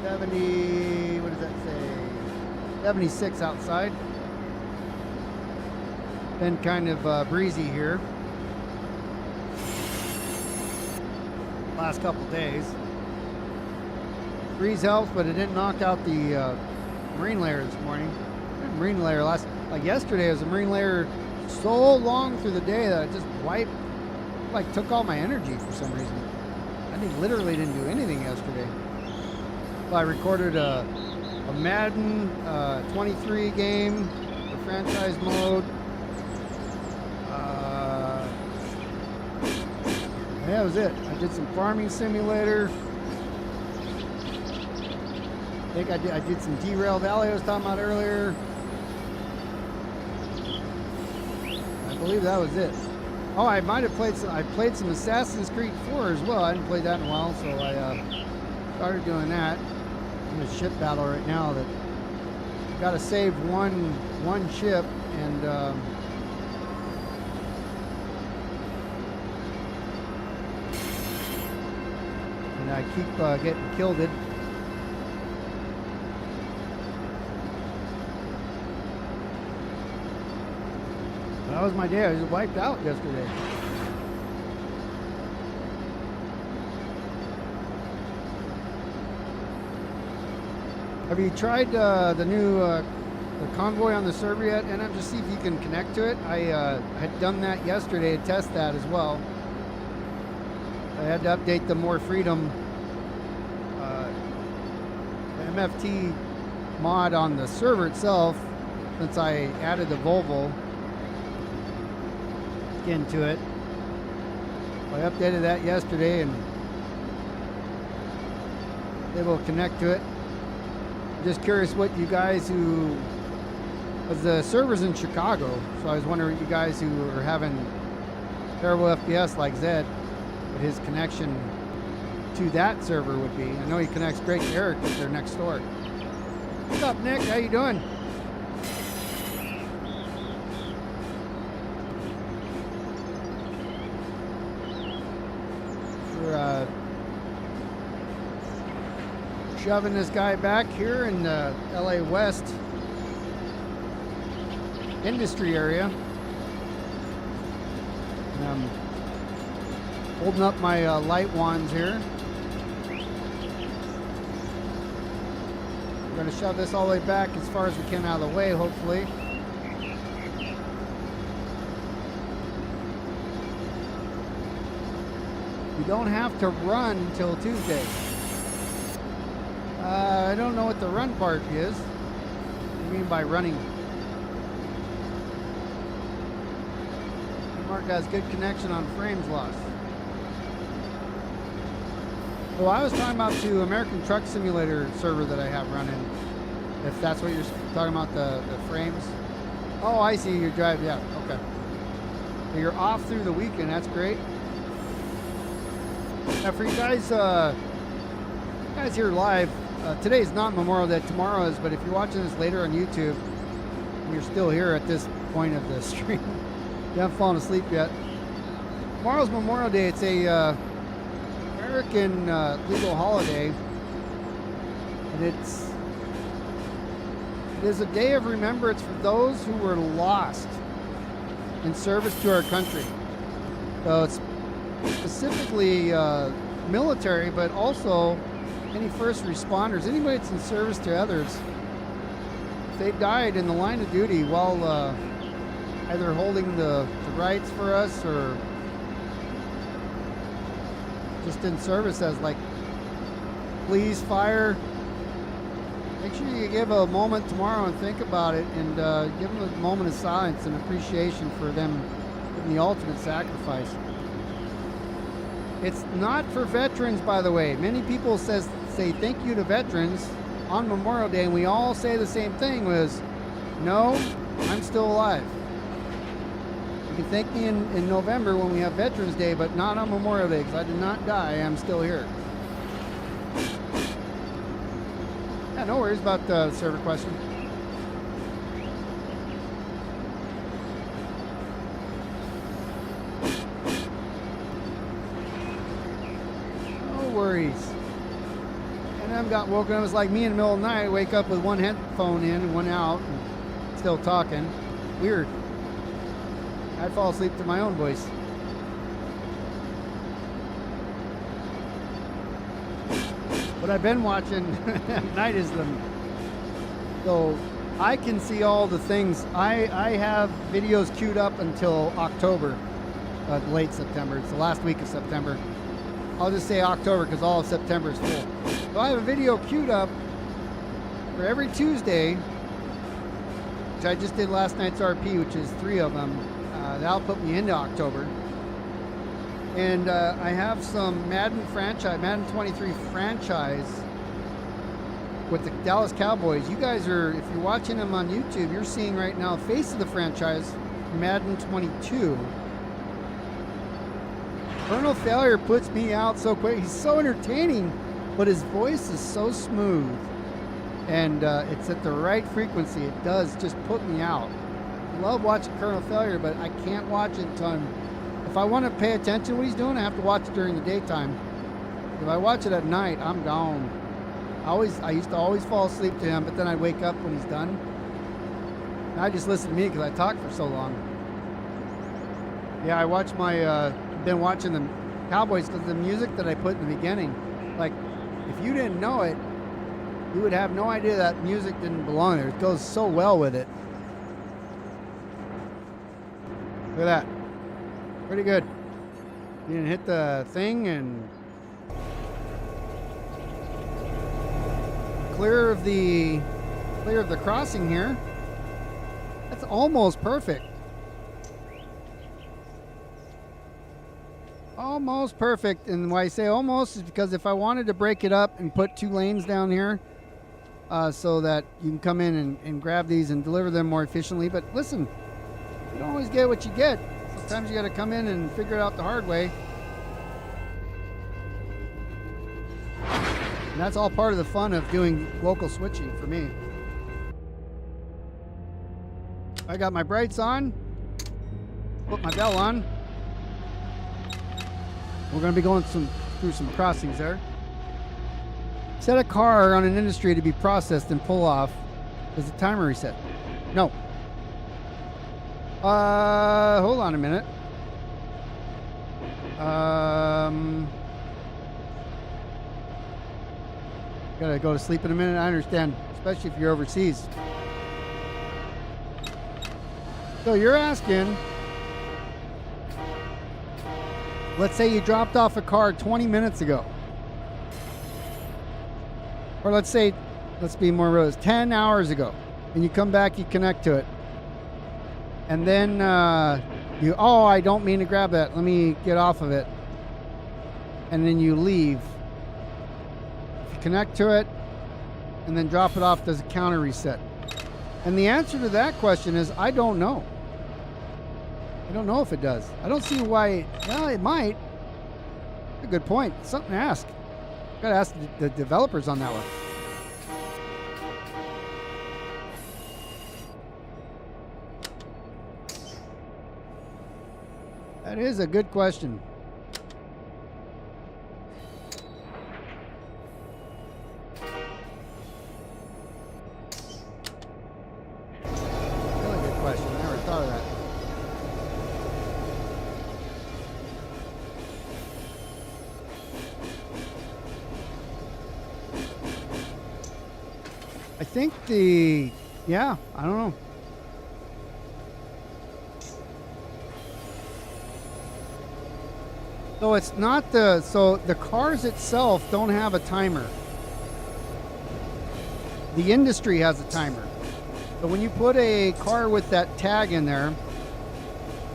70, what does that say? 76 outside. Been kind of breezy here. Last couple days. Breeze helps, but it didn't knock out the marine layer this morning. Marine layer like yesterday, it was a marine layer so long through the day that it just wiped, like took all my energy for some reason. I literally didn't do anything yesterday. Well, I recorded a Madden 23 game for franchise mode. That was it. I did some farming simulator. I think I did some Derail Valley I was talking about earlier. I believe that was it. Oh, I might have played some. I played some Assassin's Creed 4 as well. I hadn't played that in a while, so I started doing that. I'm in a ship battle right now that I've got to save one ship, and I keep getting killed. That was my day. I was wiped out yesterday. Have you tried the new the convoy on the server yet? And I'm just see if you can connect to it. I had done that yesterday to test that as well. I had to update the More Freedom the MFT mod on the server itself since I added the Volvo into it. I updated that yesterday and they will connect to it. I'm just curious what you guys who, because the server's in Chicago, so I was wondering what you guys who are having terrible FPS like Zed, what his connection to that server would be. I know he connects great to Eric if they're next door. What's up, Nick? How you doing? We're shoving this guy back here in the LA West industry area. And I'm holding up my light wands here. We're going to shove this all the way back as far as we can out of the way, hopefully. You don't have to run until Tuesday. I don't know what the run part is. What do you mean by running? Mark has good connection on frames lost. Well, I was talking about the American Truck Simulator server that I have running. If that's what you're talking about, the frames. Oh, I see. You're driving. Yeah. Okay. So you're off through the weekend. That's great. Now, for you guys, guys here live, today is not Memorial Day, tomorrow is, but if you're watching this later on YouTube, and you're still here at this point of the stream, you haven't fallen asleep yet. Tomorrow's Memorial Day. It's a American legal holiday, and it is a day of remembrance for those who were lost in service to our country. So it's specifically military, but also any first responders, anybody that's in service to others. If they died in the line of duty while either holding the rights for us or just in service as like police, fire, make sure you give a moment tomorrow and think about it, and give them a moment of silence and appreciation for them giving the ultimate sacrifice. It's not for veterans, by the way. Many people say thank you to veterans on Memorial Day, and we all say the same thing, was, no, I'm still alive. You can thank me in November when we have Veterans Day, but not on Memorial Day, because I did not die. I'm still here. Yeah, no worries about the server question. No worries. And I got woken up. It was like me in the middle of the night. I wake up with one headphone in and one out, and still talking. Weird. I'd fall asleep to my own voice. What I've been watching at night is them. So I can see all the things. I have videos queued up until October, late September. It's the last week of September. I'll just say October because all of September is full. So I have a video queued up for every Tuesday, which I just did last night's RP, which is 3 of them. That'll put me into October. And I have some Madden 23 franchise with the Dallas Cowboys. You guys are, if you're watching them on YouTube, you're seeing right now face of the franchise, Madden 22. Colonel Failure puts me out so quick. He's so entertaining, but his voice is so smooth. And it's at the right frequency. It does just put me out. I love watching Colonel Failure, but I can't watch it until if I want to pay attention to what he's doing, I have to watch it during the daytime. If I watch it at night, I'm gone. I used to always fall asleep to him, but then I'd wake up when he's done. And I just listen to me because I talk for so long. Yeah, I watch been watching the Cowboys because the music that I put in the beginning, like, if you didn't know it, you would have no idea that music didn't belong there. It goes so well with it. Look at that. Pretty good. You didn't hit the thing and clear of the crossing here. That's almost perfect. Almost perfect. And why I say almost is because if I wanted to break it up and put 2 lanes down here so that you can come in and grab these and deliver them more efficiently. But listen, you don't always get what you get. Sometimes you got to come in and figure it out the hard way. And that's all part of the fun of doing local switching for me. I got my brights on. Put my bell on. We're going to be going through some crossings there. Set a car on an industry to be processed and pull off. Does the timer reset? No. Hold on a minute. Gotta go to sleep in a minute. I understand, especially if you're overseas. So you're asking, let's say you dropped off a car 20 minutes ago. Or let's be more real, 10 hours ago. And you come back, you connect to it. And then I don't mean to grab that. Let me get off of it. And then you leave. If you connect to it and then drop it off, does it counter reset? And the answer to that question is, I don't know. I don't know if it does. I don't see why. Well, it might. A good point. Something to ask. Gotta ask the developers on that one. That is a good question. Really good question. I never thought of that. I think yeah, I don't know. So it's not the cars itself don't have a timer. The industry has a timer. So when you put a car with that tag in there,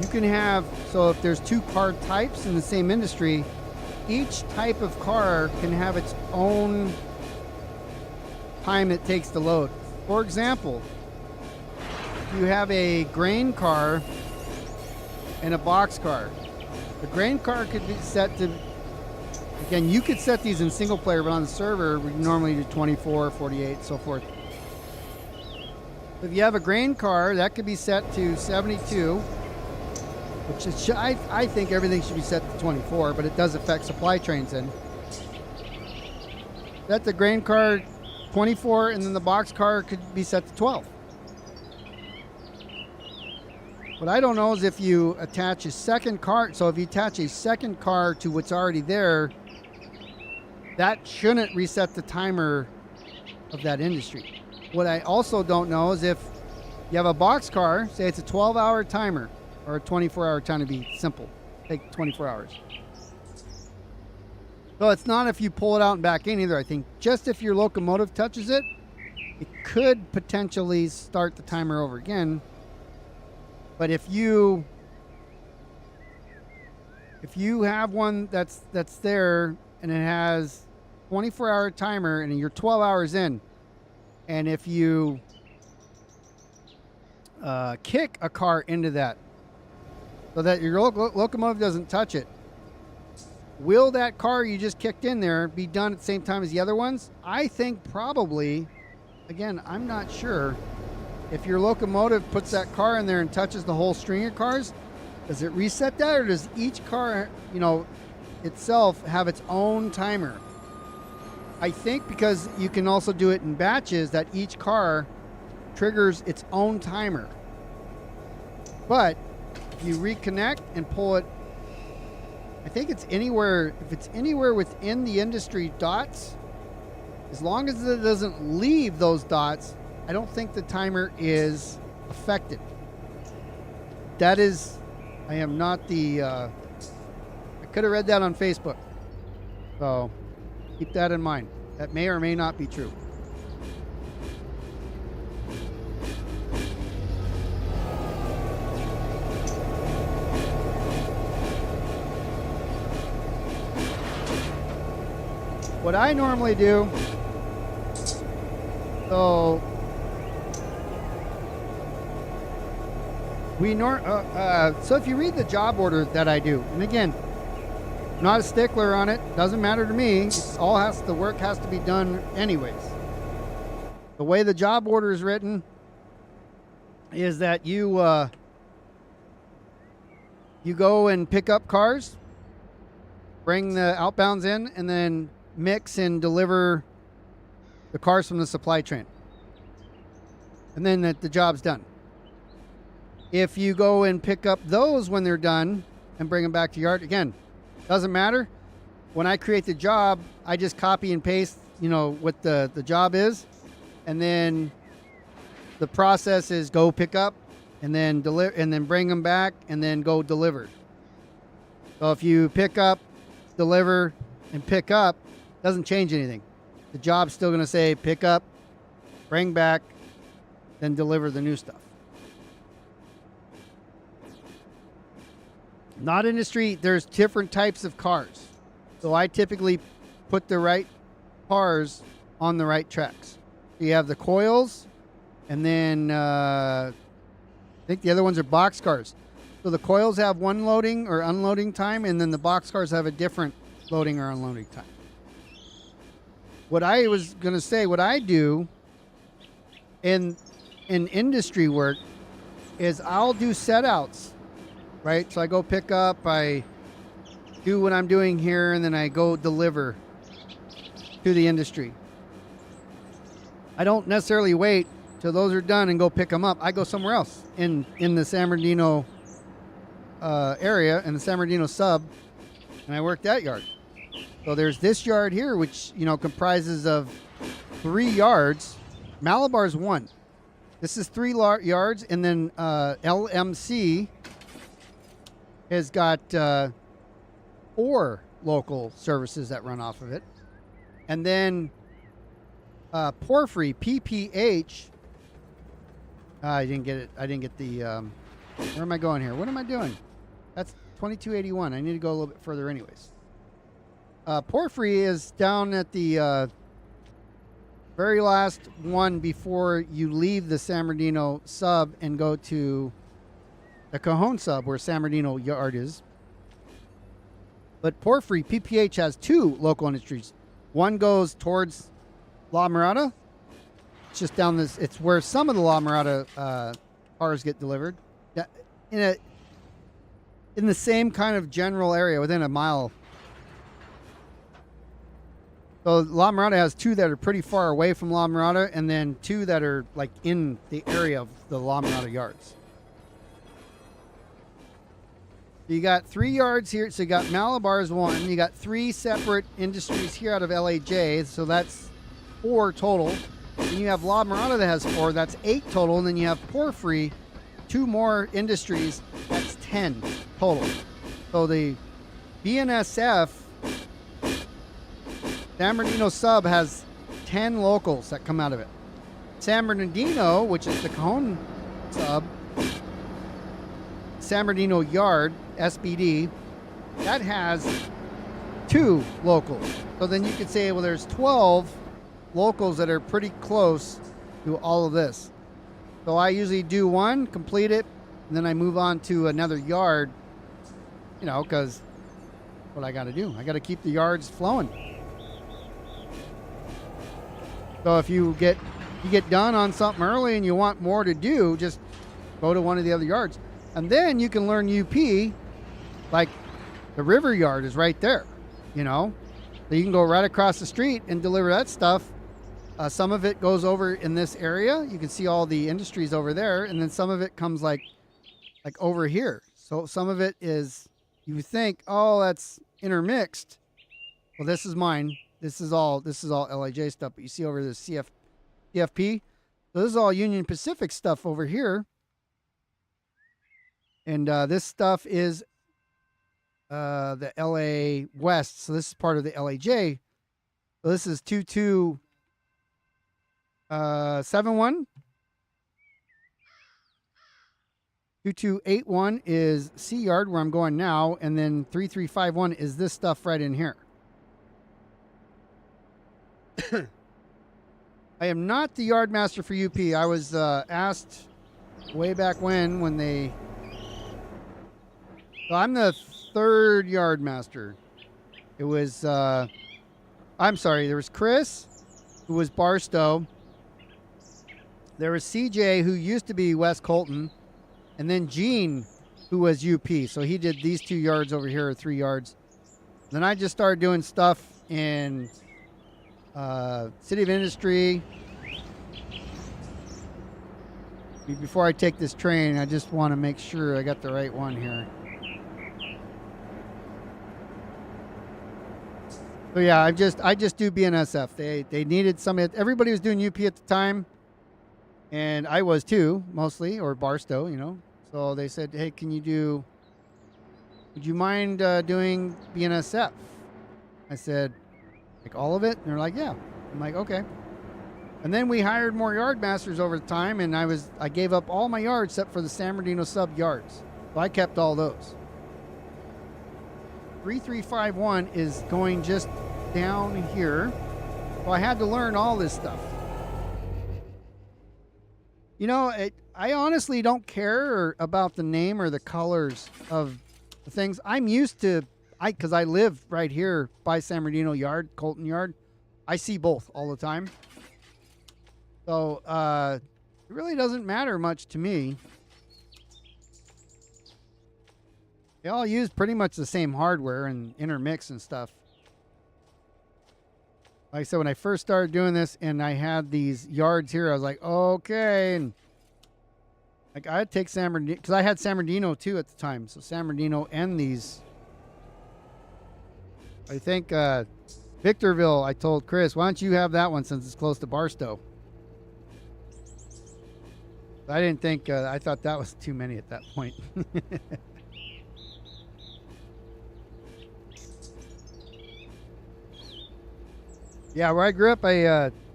you can have, so if there's 2 car types in the same industry, each type of car can have its own time it takes to load. For example, you have a grain car and a box car. The grain car could be set to, again, you could set these in single player, but on the server, we normally do 24, 48, so forth. If you have a grain car, that could be set to 72, which is, I think everything should be set to 24, but it does affect supply trains in. Set the grain car 24, and then the box car could be set to 12. What I don't know is if you attach a second car, so if you attach a second car to what's already there, that shouldn't reset the timer of that industry. What I also don't know is if you have a box car, say it's a 12-hour timer, or a 24-hour time to be simple, take 24 hours. So it's not if you pull it out and back in either. I think just if your locomotive touches it, it could potentially start the timer over again. But if you have one that's there and it has 24-hour timer and you're 12 hours in, and if you kick a car into that so that your locomotive doesn't touch it, will that car you just kicked in there be done at the same time as the other ones? I think probably. Again, I'm not sure. If your locomotive puts that car in there and touches the whole string of cars, does it reset that, or does each car, itself have its own timer? I think because you can also do it in batches, that each car triggers its own timer. But if you reconnect and pull it, I think it's anywhere, if it's anywhere within the industry dots, as long as it doesn't leave those dots, I don't think the timer is affected. That is, I am not the, I could have read that on Facebook. So keep that in mind. That may or may not be true. What I normally do, so so if you read the job order that I do, and again, I'm not a stickler on it, doesn't matter to me. The work has to be done anyways. The way the job order is written is that you go and pick up cars, bring the outbounds in, and then mix and deliver the cars from the supply train. And then the job's done. If you go and pick up those when they're done and bring them back to yard, again, doesn't matter. When I create the job, I just copy and paste, what the job is. And then the process is go pick up and then deliver, and then bring them back and then go deliver. So if you pick up, deliver, and pick up, doesn't change anything. The job's still going to say pick up, bring back, then deliver the new stuff. Not industry, there's different types of cars. So I typically put the right cars on the right tracks. You have the coils, and then I think the other ones are box cars. So the coils have one loading or unloading time, and then the box cars have a different loading or unloading time. what I was gonna say, what I do in industry work is I'll do set outs, right? So I go pick up, I do what I'm doing here, and then I go deliver to the industry. I don't necessarily wait till those are done and go pick them up. I go somewhere else in the San Bernardino area, in the San Bernardino sub, and I work that yard. So there's this yard here, which, you know, comprises of 3 yards. Malabar's 1. This is 3 yards, and then LMC has got 4 local services that run off of it. And then Porphyry, PPH. I didn't get it. I didn't get the. Where am I going here? What am I doing? That's 2281. I need to go a little bit further, anyways. Porphyry is down at the very last one before you leave the San Bernardino sub and go to the Cajon sub, where San Bernardino yard is. But Porphyry, PPH, has 2 local industries. One goes towards La Mirada. It's just down this. It's where some of the La Mirada cars get delivered. In the same kind of general area, within a mile. So La Mirada has 2 that are pretty far away from La Mirada, and then 2 that are like in the area of the La Mirada yards. You got 3 yards here. So you got Malabar's 1. You got 3 separate industries here out of LAJ. So that's 4 total. Then you have La Mirada that has 4. That's 8 total. And then you have Porphyry, 2 more industries. That's 10 total. So the BNSF San Bernardino sub has 10 locals that come out of it. San Bernardino, which is the Cajon sub, San Bernardino yard, SBD, that has 2 locals. So then you could say, well, there's 12 locals that are pretty close to all of this. So I usually do 1, complete it, and then I move on to another yard, you know, because what I got to do, I got to keep the yards flowing. So if you get done on something early and you want more to do, just go to one of the other yards. And then you can learn UP, like the river yard is right there, you know. So you can go right across the street and deliver that stuff. Some of it goes over in this area. You can see all the industries over there. And then some of it comes like over here. So some of it is, you think, oh, that's intermixed. Well, this is mine. This is all LAJ stuff. But you see over this CFP. So this is all Union Pacific stuff over here. And this stuff is the LA West. So this is part of the LAJ. So this is 2271. 2281 is C Yard, where I'm going now. And then 3351 is this stuff right in here. I am not the yard master for UP. I was asked way back when they... So I'm the 3rd yard master. It was, I'm sorry, there was Chris, who was Barstow. There was CJ, who used to be West Colton. And then Gene, who was UP. So he did these 2 yards over here, or 3 yards. Then I just started doing stuff in City of Industry. Before I take this train, I just want to make sure I got the right one here. So yeah, I just do BNSF. They needed somebody. Everybody was doing UP at the time, and I was too, mostly, or Barstow, you know. So they said, hey, would you mind doing BNSF? I said, like all of it? And they're like, yeah. I'm like, okay. And then we hired more yard masters over the time, and I gave up all my yards except for the San Bernardino sub yards. So I kept all those. 3351 is going just down here. So I had to learn all this stuff. You know, I honestly don't care about the name or the colors of the things. I'm used to, because I live right here by San Bernardino Yard, Colton Yard. I see both all the time. So it really doesn't matter much to me. They all use pretty much the same hardware and intermix and stuff. Like I said, when I first started doing this and I had these yards here, I was like, okay. And like I'd take San Bernardino, because I had San Bernardino too at the time. So San Bernardino and these. I think Victorville, I told Chris, why don't you have that one since it's close to Barstow? I didn't think, I thought that was too many at that point. Yeah, where I grew up,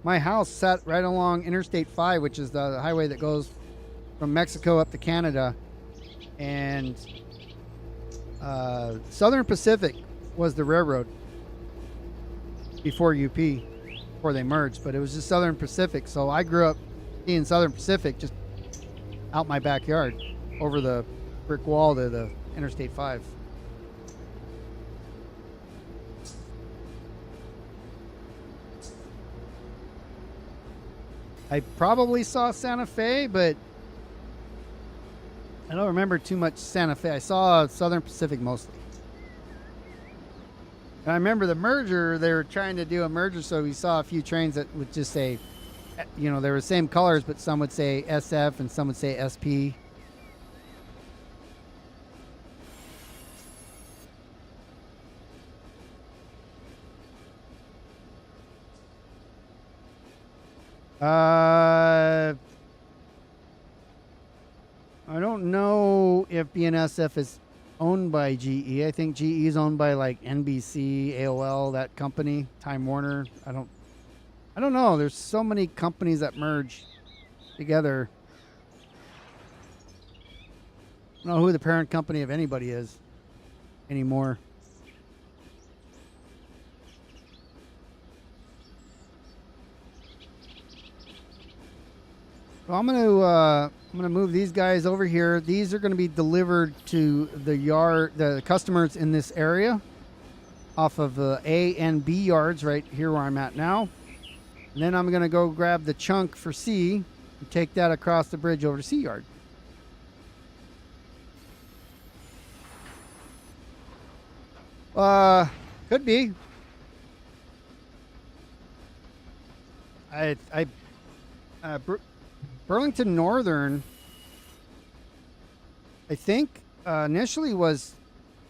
my house sat right along Interstate 5, which is the highway that goes from Mexico up to Canada. And Southern Pacific was the railroad before UP, before they merged. But it was just Southern Pacific. So I grew up seeing Southern Pacific just out my backyard over the brick wall to the Interstate 5. I probably saw Santa Fe, but I don't remember too much Santa Fe. I saw Southern Pacific mostly. And I remember the merger, they were trying to do a merger, so we saw a few trains that would just say, you know, they were the same colors, but some would say SF and some would say SP. I don't know if BNSF is owned by GE. I think GE is owned by like NBC, AOL, that company, Time Warner. I don't know. There's so many companies that merge together. I don't know who the parent company of anybody is anymore. So I'm gonna move these guys over here. These are gonna be delivered to the customers in this area, off of the A and B yards right here where I'm at now. And then I'm gonna go grab the chunk for C and take that across the bridge over to C yard. Could be. Burlington Northern, I think, initially was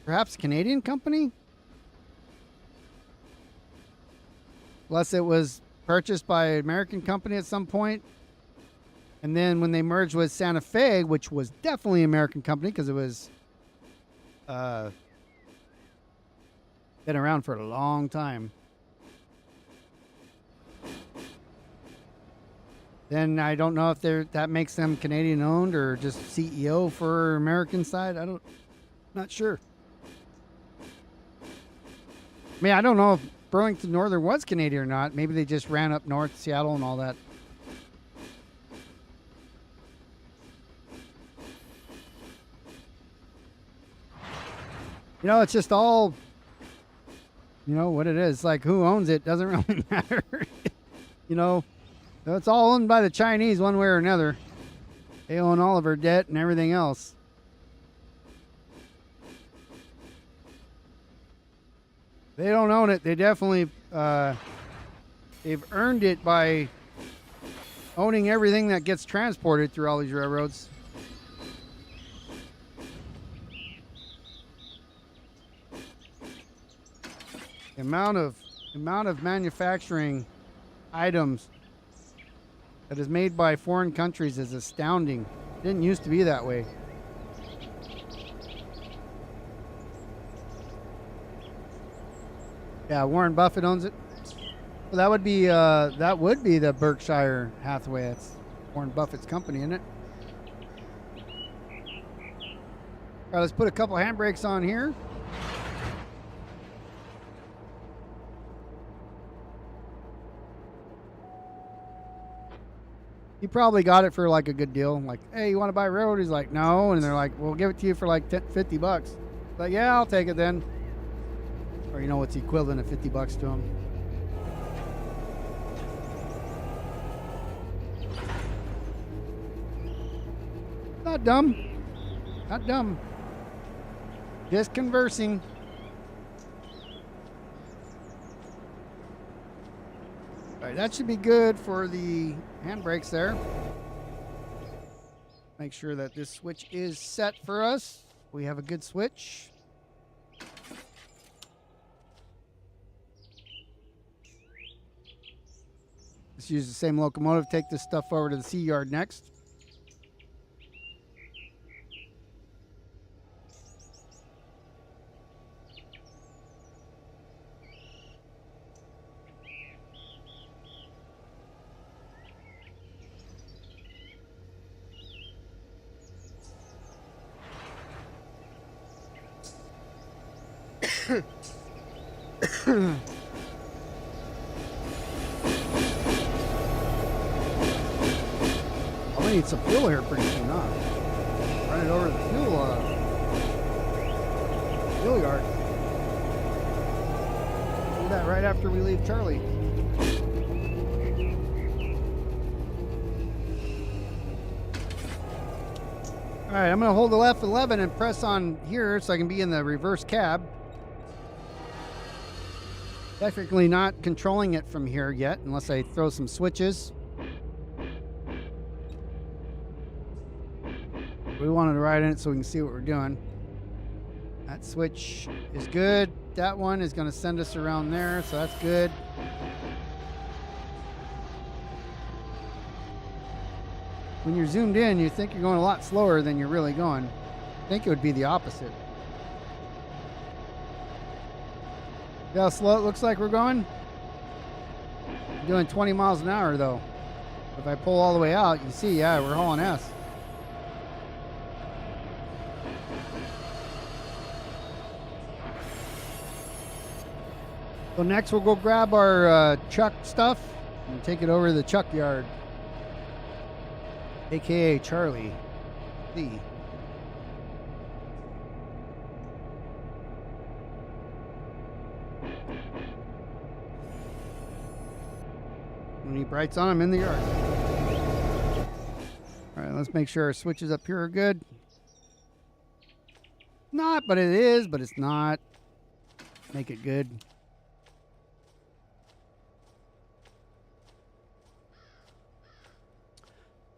perhaps a Canadian company. Unless it was purchased by an American company at some point. And then when they merged with Santa Fe, which was definitely an American company because it was been around for a long time. Then I don't know if that makes them Canadian owned or just CEO for American side. Not sure. I mean, I don't know if Burlington Northern was Canadian or not. Maybe they just ran up north, Seattle and all that. You know, it's just all, you know, what it is. Like, who owns it doesn't really matter. You know, it's all owned by the Chinese one way or another. They own all of our debt and everything else. They don't own it. They definitely, they've earned it by owning everything that gets transported through all these railroads. The amount of manufacturing items that is made by foreign countries is astounding. It didn't used to be that way. Yeah, Warren Buffett owns it. Well, that would be the Berkshire Hathaway. That's Warren Buffett's company, isn't it? All right, let's put a couple handbrakes on here. He probably got it for like a good deal. Like, hey, you want to buy a railroad? He's like, no. And they're like, we'll give it to you for like $50. Like, yeah, I'll take it then. Or, you know, what's the equivalent of $50 to him. Not dumb. Not dumb. Just conversing. All right, that should be good for the handbrakes there. Make sure that this switch is set for us. We have a good switch. Let's use the same locomotive. Take this stuff over to the C yard next. I need some fuel here pretty soon, huh? Run it over to the fuel yard. Do that right after we leave Charlie. All right, I'm going to hold the left 11 and press on here so I can be in the reverse cab. Technically not controlling it from here yet unless I throw some switches. We wanted to ride in it so we can see what we're doing. That switch is good. That one is going to send us around there, so that's good. When you're zoomed in, you think you're going a lot slower than you're really going. I think it would be the opposite. See how slow it looks like we're going? I'm doing 20 miles an hour though. If I pull all the way out, you see, yeah, we're hauling ass. So next we'll go grab our chuck stuff and take it over to the chuck yard. AKA Charlie Lee. When he brights on, I'm in the yard. All right, let's make sure our switches up here are good. Not, but it is, but it's not. Make it good.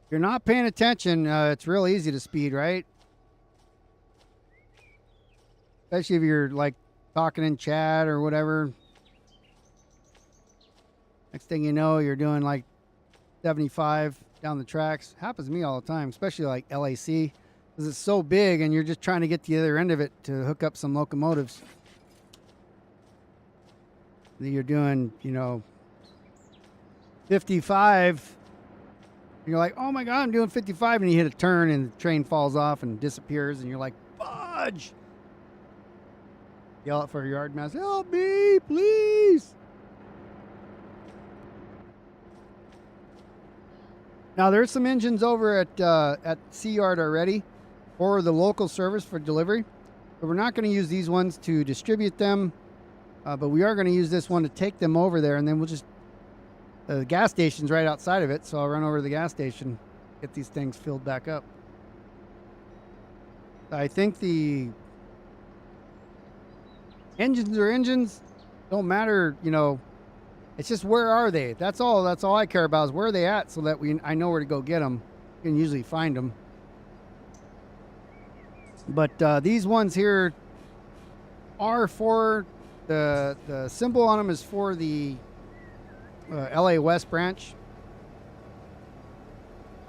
If you're not paying attention, it's real easy to speed, right? Especially if you're like talking in chat or whatever. Next thing you know, you're doing like 75 down the tracks. Happens to me all the time, especially like LAC, because it's so big and you're just trying to get to the other end of it to hook up some locomotives. Then you're doing, 55. You're like, oh my God, I'm doing 55, and you hit a turn and the train falls off and disappears, and you're like, fudge! Yell out for your yard mouse, help me, please! Now there's some engines over at C Yard already for the local service for delivery, but we're not going to use these ones to distribute them, but we are going to use this one to take them over there, and then we'll just the gas station's right outside of it, so I'll run over to the gas station, get these things filled back up. I think the engines are engines, don't matter, it's just where are they? That's all I care about is where are they at, so that I know where to go get them. You can usually find them. But these ones here are for the symbol on them is for the LA West branch.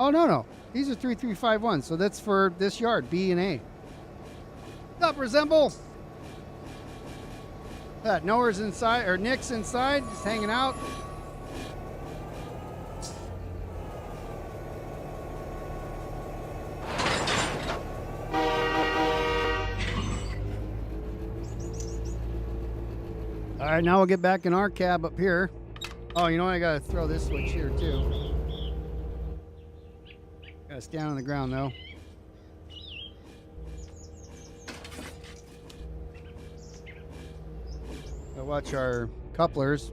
Oh, no. These are 3351, so that's for this yard, B and A. What's up, Resemble? Noah's inside, or Nick's inside, just hanging out. All right, now we'll get back in our cab up here. Oh, you know what? I gotta throw this switch here too. Gotta stand on the ground though. Gotta watch our couplers.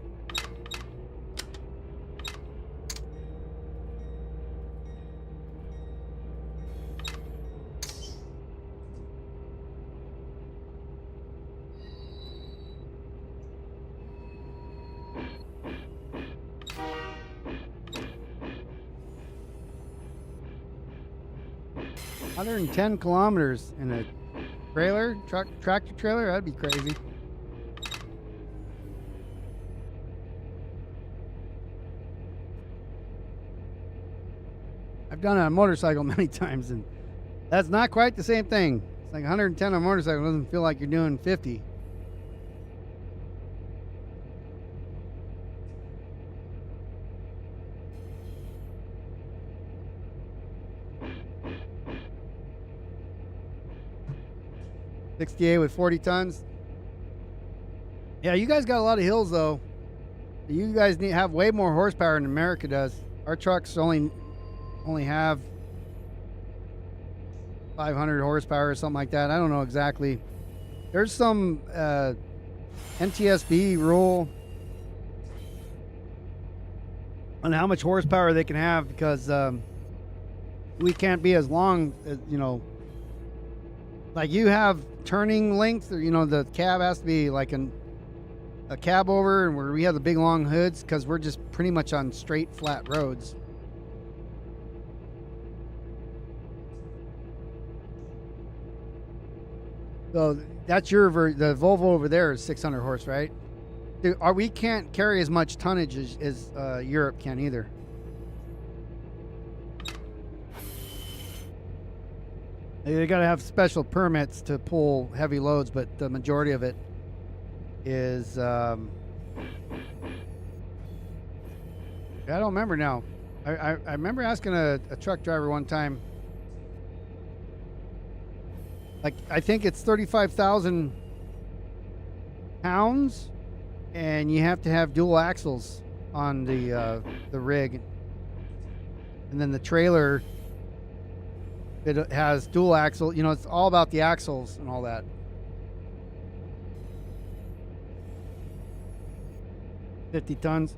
110 kilometers in a trailer, tractor trailer? That'd be crazy. I've done it on a motorcycle many times, and that's not quite the same thing. It's like 110 on a motorcycle doesn't feel like you're doing 50. $68 with 40 tons. Yeah, you guys got a lot of hills though. You guys have way more horsepower than America does. Our trucks only have 500 horsepower or something like that. I don't know exactly. There's some NTSB rule on how much horsepower they can have because we can't be as long as, you know, like you have turning length, or, you know, the cab has to be like a cab over, and where we have the big long hoods because we're just pretty much on straight flat roads. So that's the Volvo over there is 600 horse, right? We can't carry as much tonnage as Europe can either. They got to have special permits to pull heavy loads, but the majority of it is I don't remember now. I remember asking a truck driver one time, like, I think it's 35,000 pounds, and you have to have dual axles on the rig, and then the trailer, it has dual axle. You know, it's all about the axles and all that. 50 tons.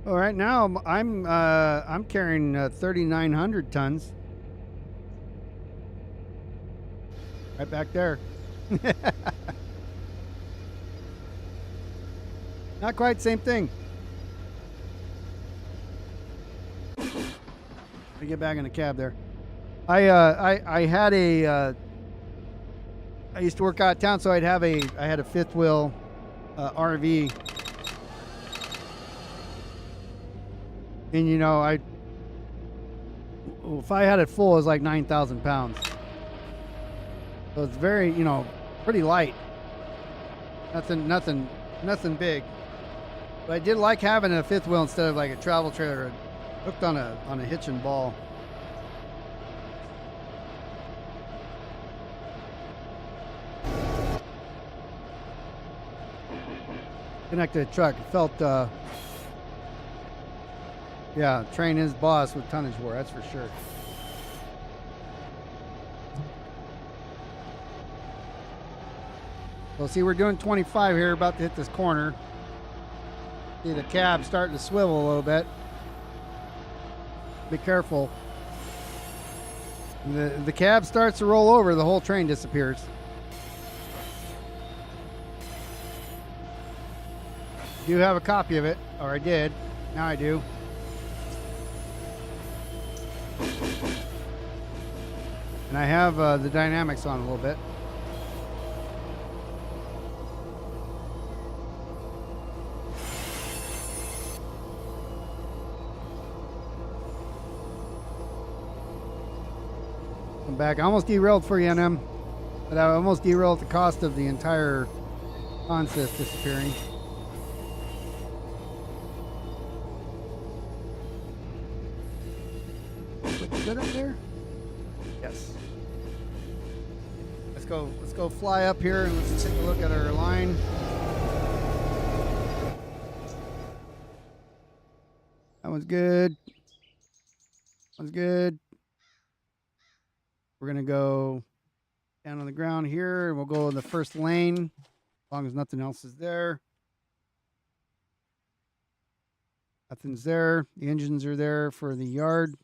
Well, right now I'm carrying 3,900 tons. Right back there. Not quite the same thing. Let me get back in the cab there. I had a I used to work out of town, so I had a fifth wheel RV, and you know, if I had it full, it was like 9,000 pounds. So it's very, you know, pretty light. Nothing big. But I did like having a fifth wheel instead of like a travel trailer hooked on a hitch and ball. Connected truck. It felt, yeah, train his boss with tonnage war, that's for sure. Well, see, we're doing 25 here, about to hit this corner. See the cab starting to swivel a little bit. Be careful. The cab starts to roll over, the whole train disappears. I do have a copy of it, or I did. Now I do. And I have the dynamics on a little bit. Come back. I almost derailed for you, NM. But I almost derailed at the cost of the entire consist disappearing. Good up there? Yes. Let's go fly up here and let's take a look at our line. That one's good. One's good. We're gonna go down on the ground here and we'll go in the first lane as long as nothing else is there. Nothing's there. The engines are there for the yard.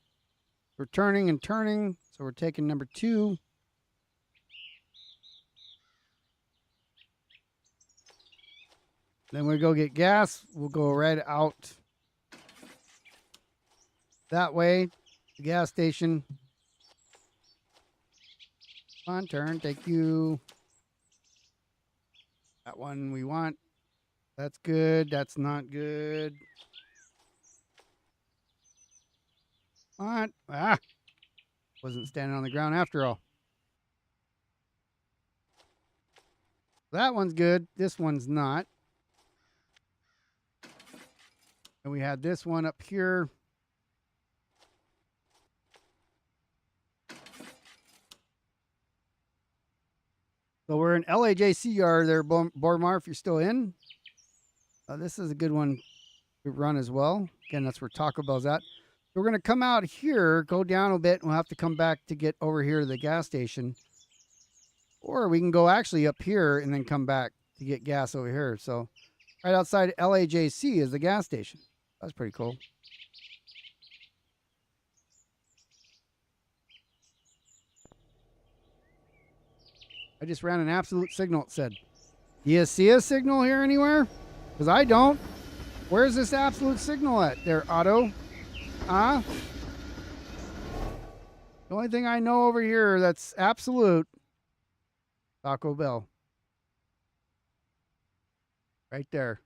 We're turning and turning, so we're taking number 2. Then we go get gas. We'll go right out that way to the gas station. Come on, turn. Thank you. That one we want. That's good. That's not good. What? Ah. Wasn't standing on the ground after all. That one's good. This one's not. And we had this one up here. So we're in LAJ yard there, Bormar, if you're still in. This is a good one to run as well. Again, that's where Taco Bell's at. So we're going to come out here, go down a bit, and we'll have to come back to get over here to the gas station. Or we can go actually up here and then come back to get gas over here. So right outside LAJC is the gas station. That's pretty cool. I just ran an absolute signal, it said. Do you see a signal here anywhere? Because I don't. Where's this absolute signal at there, Otto? Huh? The only thing I know over here that's absolute, Taco Bell. Right there.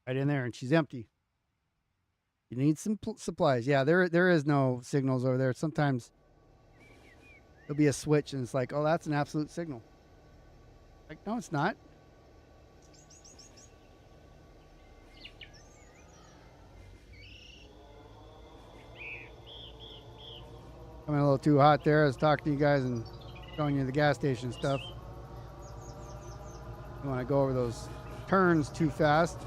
Right in there, and she's empty. You need some supplies. Yeah, there is no signals over there. Sometimes there'll be a switch, and it's like, oh, that's an absolute signal. Like, no, it's not. Coming a little too hot there. I was talking to you guys and showing you the gas station stuff. You want to go over those turns too fast.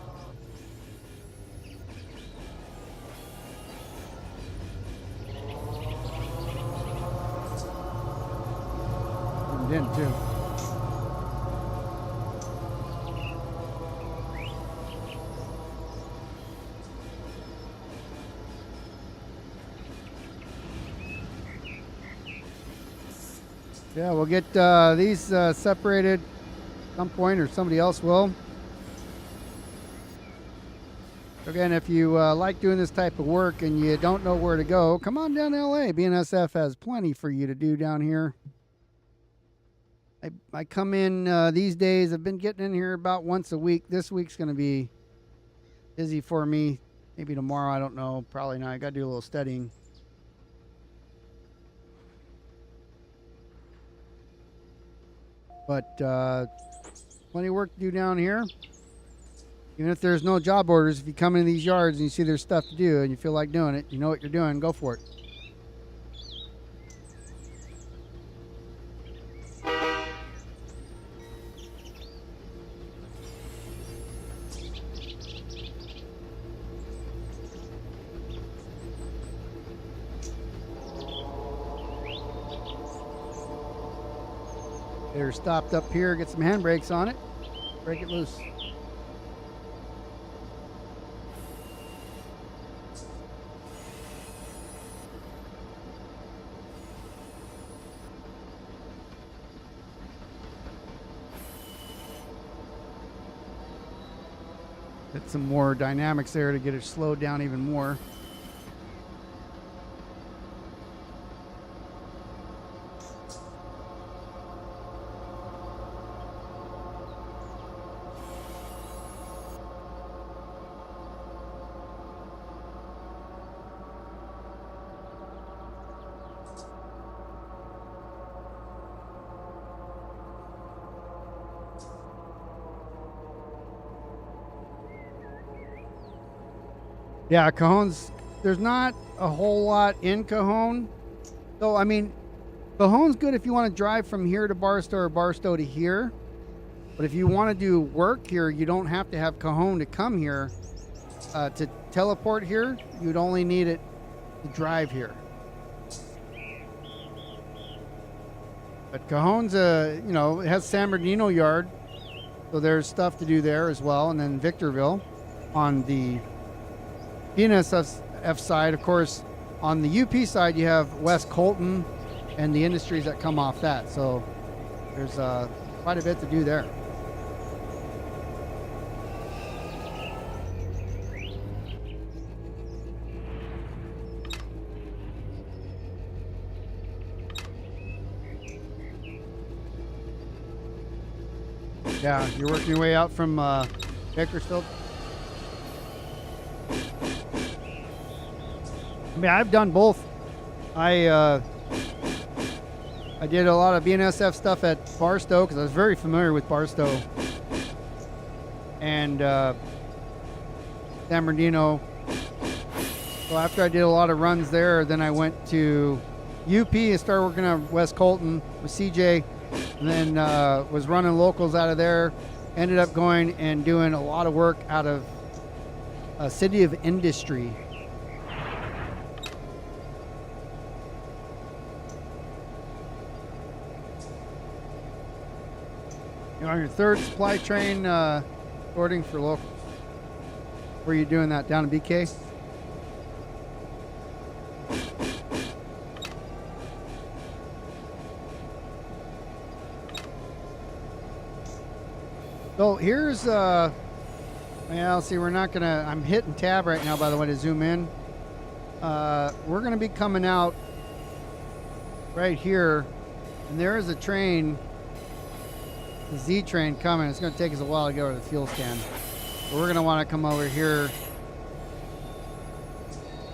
In too. Yeah, we'll get these separated at some point, or somebody else will. Again, if you like doing this type of work and you don't know where to go, come on down to LA. BNSF has plenty for you to do down here. I come in these days. I've been getting in here about once a week. This week's going to be busy for me. Maybe tomorrow, I don't know. Probably not. I got to do a little studying. But plenty of work to do down here. Even if there's no job orders, if you come into these yards and you see there's stuff to do and you feel like doing it, you know what you're doing, go for it. They're stopped up here, get some handbrakes on it, break it loose. Get some more dynamics there to get it slowed down even more. Yeah, Cajon's, there's not a whole lot in Cajon. So, I mean, Cajon's good if you want to drive from here to Barstow or Barstow to here. But if you want to do work here, you don't have to have Cajon to come here to teleport here. You'd only need it to drive here. But Cajon's, you know, it has San Bernardino yard. So there's stuff to do there as well. And then Victorville on the BNSF side. Of course, on the UP side, you have West Colton and the industries that come off that. So there's quite a bit to do there. Yeah, you're working your way out from Bakersfield. I mean, I've done both. I did a lot of BNSF stuff at Barstow because I was very familiar with Barstow and San Bernardino. So after I did a lot of runs there, then I went to UP and started working on West Colton with CJ, and then was running locals out of there. Ended up going and doing a lot of work out of a City of Industry. You're on your third supply train sorting for locals. Where are you doing that? Down in BK? So here's yeah, see, we're not gonna, I'm hitting tab right now, by the way, to zoom in. We're gonna be coming out right here, and there is a train, the Z train coming. It's gonna take us a while to get over the fuel stand. But we're gonna wanna come over here.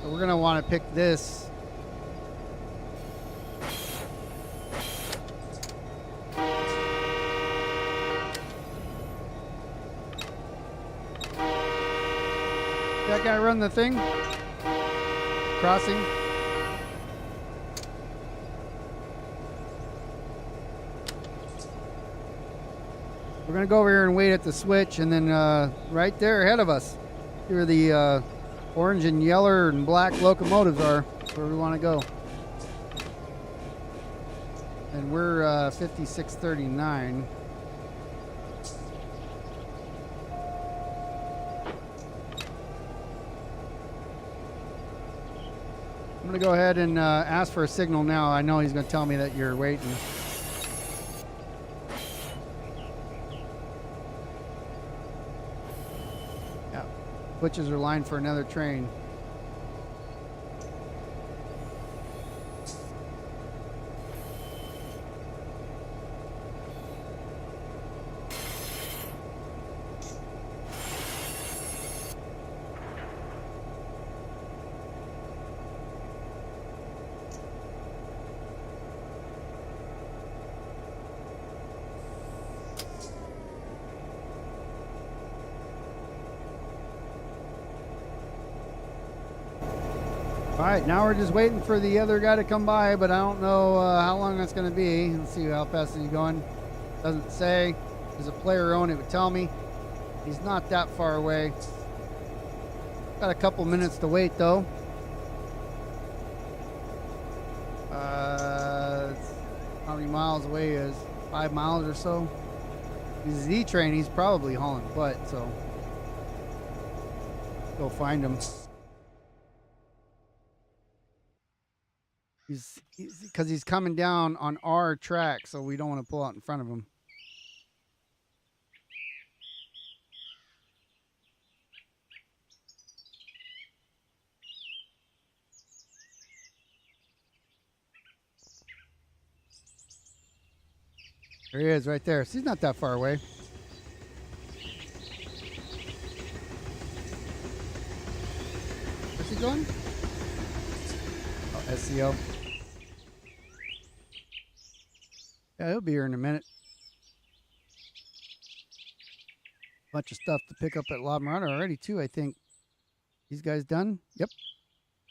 So we're gonna wanna pick this. That guy run the thing? Crossing? We're gonna go over here and wait at the switch, and then right there ahead of us, here the orange and yellow and black locomotives are. That's where we want to go. And we're 5639. I'm gonna go ahead and ask for a signal now. I know he's gonna tell me that you're waiting. Yeah, switches are lined for another train. All right, now we're just waiting for the other guy to come by, but I don't know how long that's going to be. Let's see how fast he's going. Doesn't say. There's a player on it would tell me. He's not that far away. Got a couple minutes to wait though. How many miles away is 5 miles or so? He's a Z train. He's probably hauling butt, so go find him. Because he's coming down on our track, so we don't want to pull out in front of him. There he is right there. So he's not that far away. Where's he going? Oh, SCO. Yeah, he'll be here in a minute. Bunch of stuff to pick up at La Mirada already, too, I think. These guys done? Yep.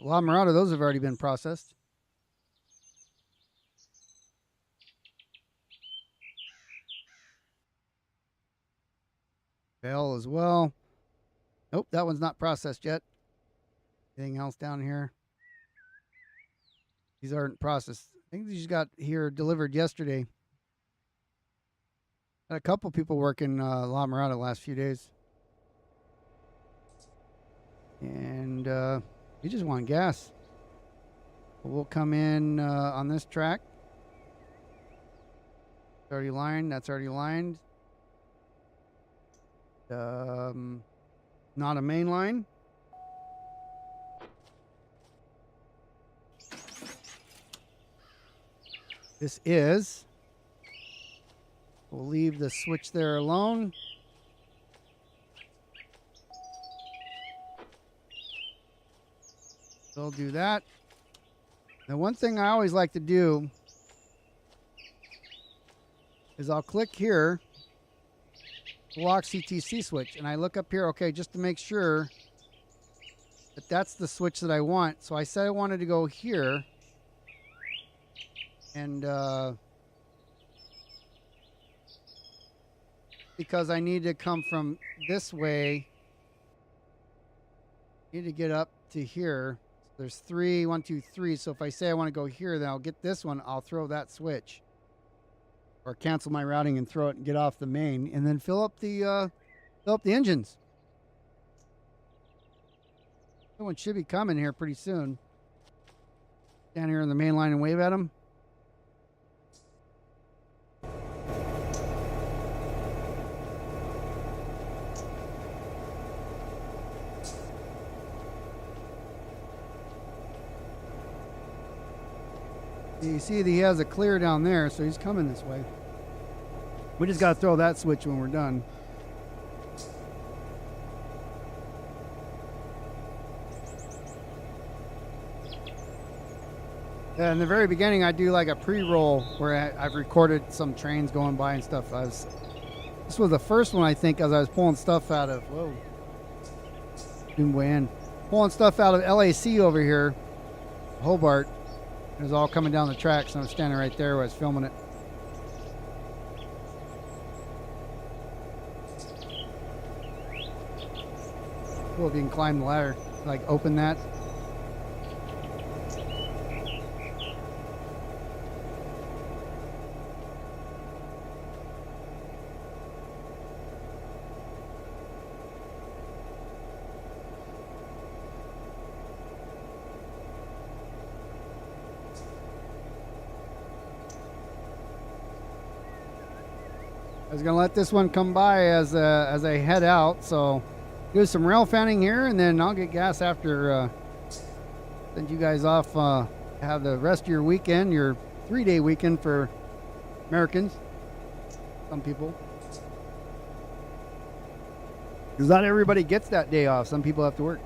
La Mirada, those have already been processed. Bell as well. Nope, that one's not processed yet. Anything else down here? These aren't processed. I think these got here delivered yesterday. Had a couple people working La Mirada the last few days. And we just want gas. We'll come in on this track. It's already lined. That's already lined. Not a main line. This is We'll leave the switch there alone. We'll do that. The one thing I always like to do is I'll click here, lock CTC switch, and I look up here, okay, just to make sure that that's the switch that I want. So I said I wanted to go here, and because I need to come from this way, I need to get up to here. So there's 3, 1, 2, 3. So if I say I want to go here, then I'll get this one. I'll throw that switch, or cancel my routing and throw it and get off the main, and then fill up the engines. Someone should be coming here pretty soon. Down here on the main line and wave at them. You see that he has a clear down there, so he's coming this way. We just got to throw that switch when we're done. Yeah, in the very beginning, I do like a pre-roll where I've recorded some trains going by and stuff. This was the first one, I think, as I was pulling stuff out of, pulling stuff out of LAC over here, Hobart. It was all coming down the tracks, and I was standing right there where I was filming it. Cool if you can climb the ladder, like open that. I was gonna let this one come by as I head out, so do some rail fanning here, and then I'll get gas after. Send you guys off. Have the rest of your weekend, your 3-day weekend for Americans. Some people, because not everybody gets that day off. Some people have to work.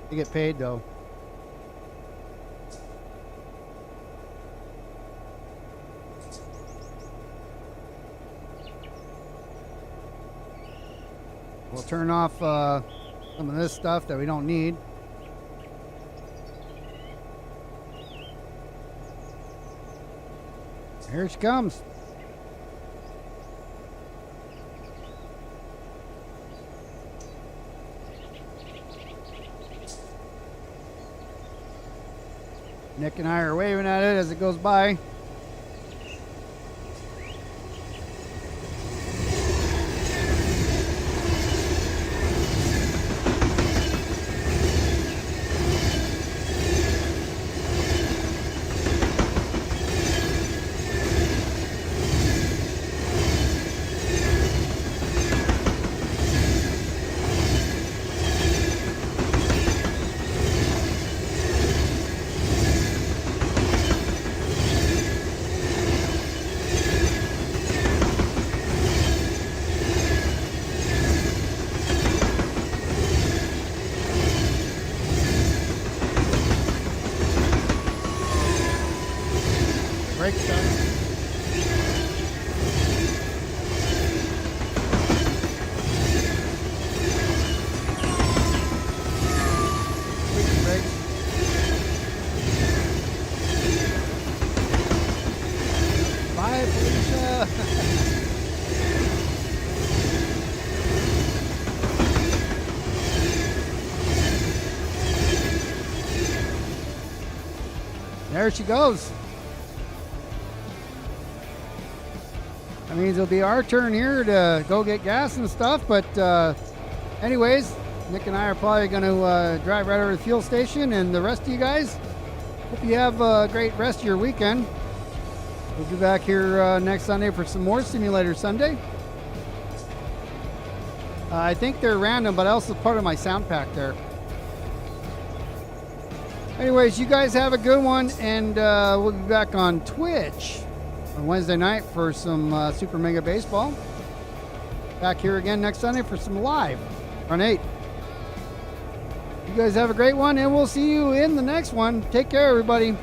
They get paid though. We'll turn off some of this stuff that we don't need. Here she comes. Nick and I are waving at it as it goes by. Brakes done. Brakes. Bye, Felicia. There she goes. That means it'll be our turn here to go get gas and stuff, but anyways, Nick and I are probably going to drive right over to the fuel station, and the rest of you guys, hope you have a great rest of your weekend. We'll be back here next Sunday for some more Simulator Sunday. I think they're random, but also part of my sound pack there. Anyways, you guys have a good one, and we'll be back on Twitch on Wednesday night for some Super Mega Baseball. Back here again next Sunday for some live Run 8. You guys have a great one, and we'll see you in the next one. Take care, everybody.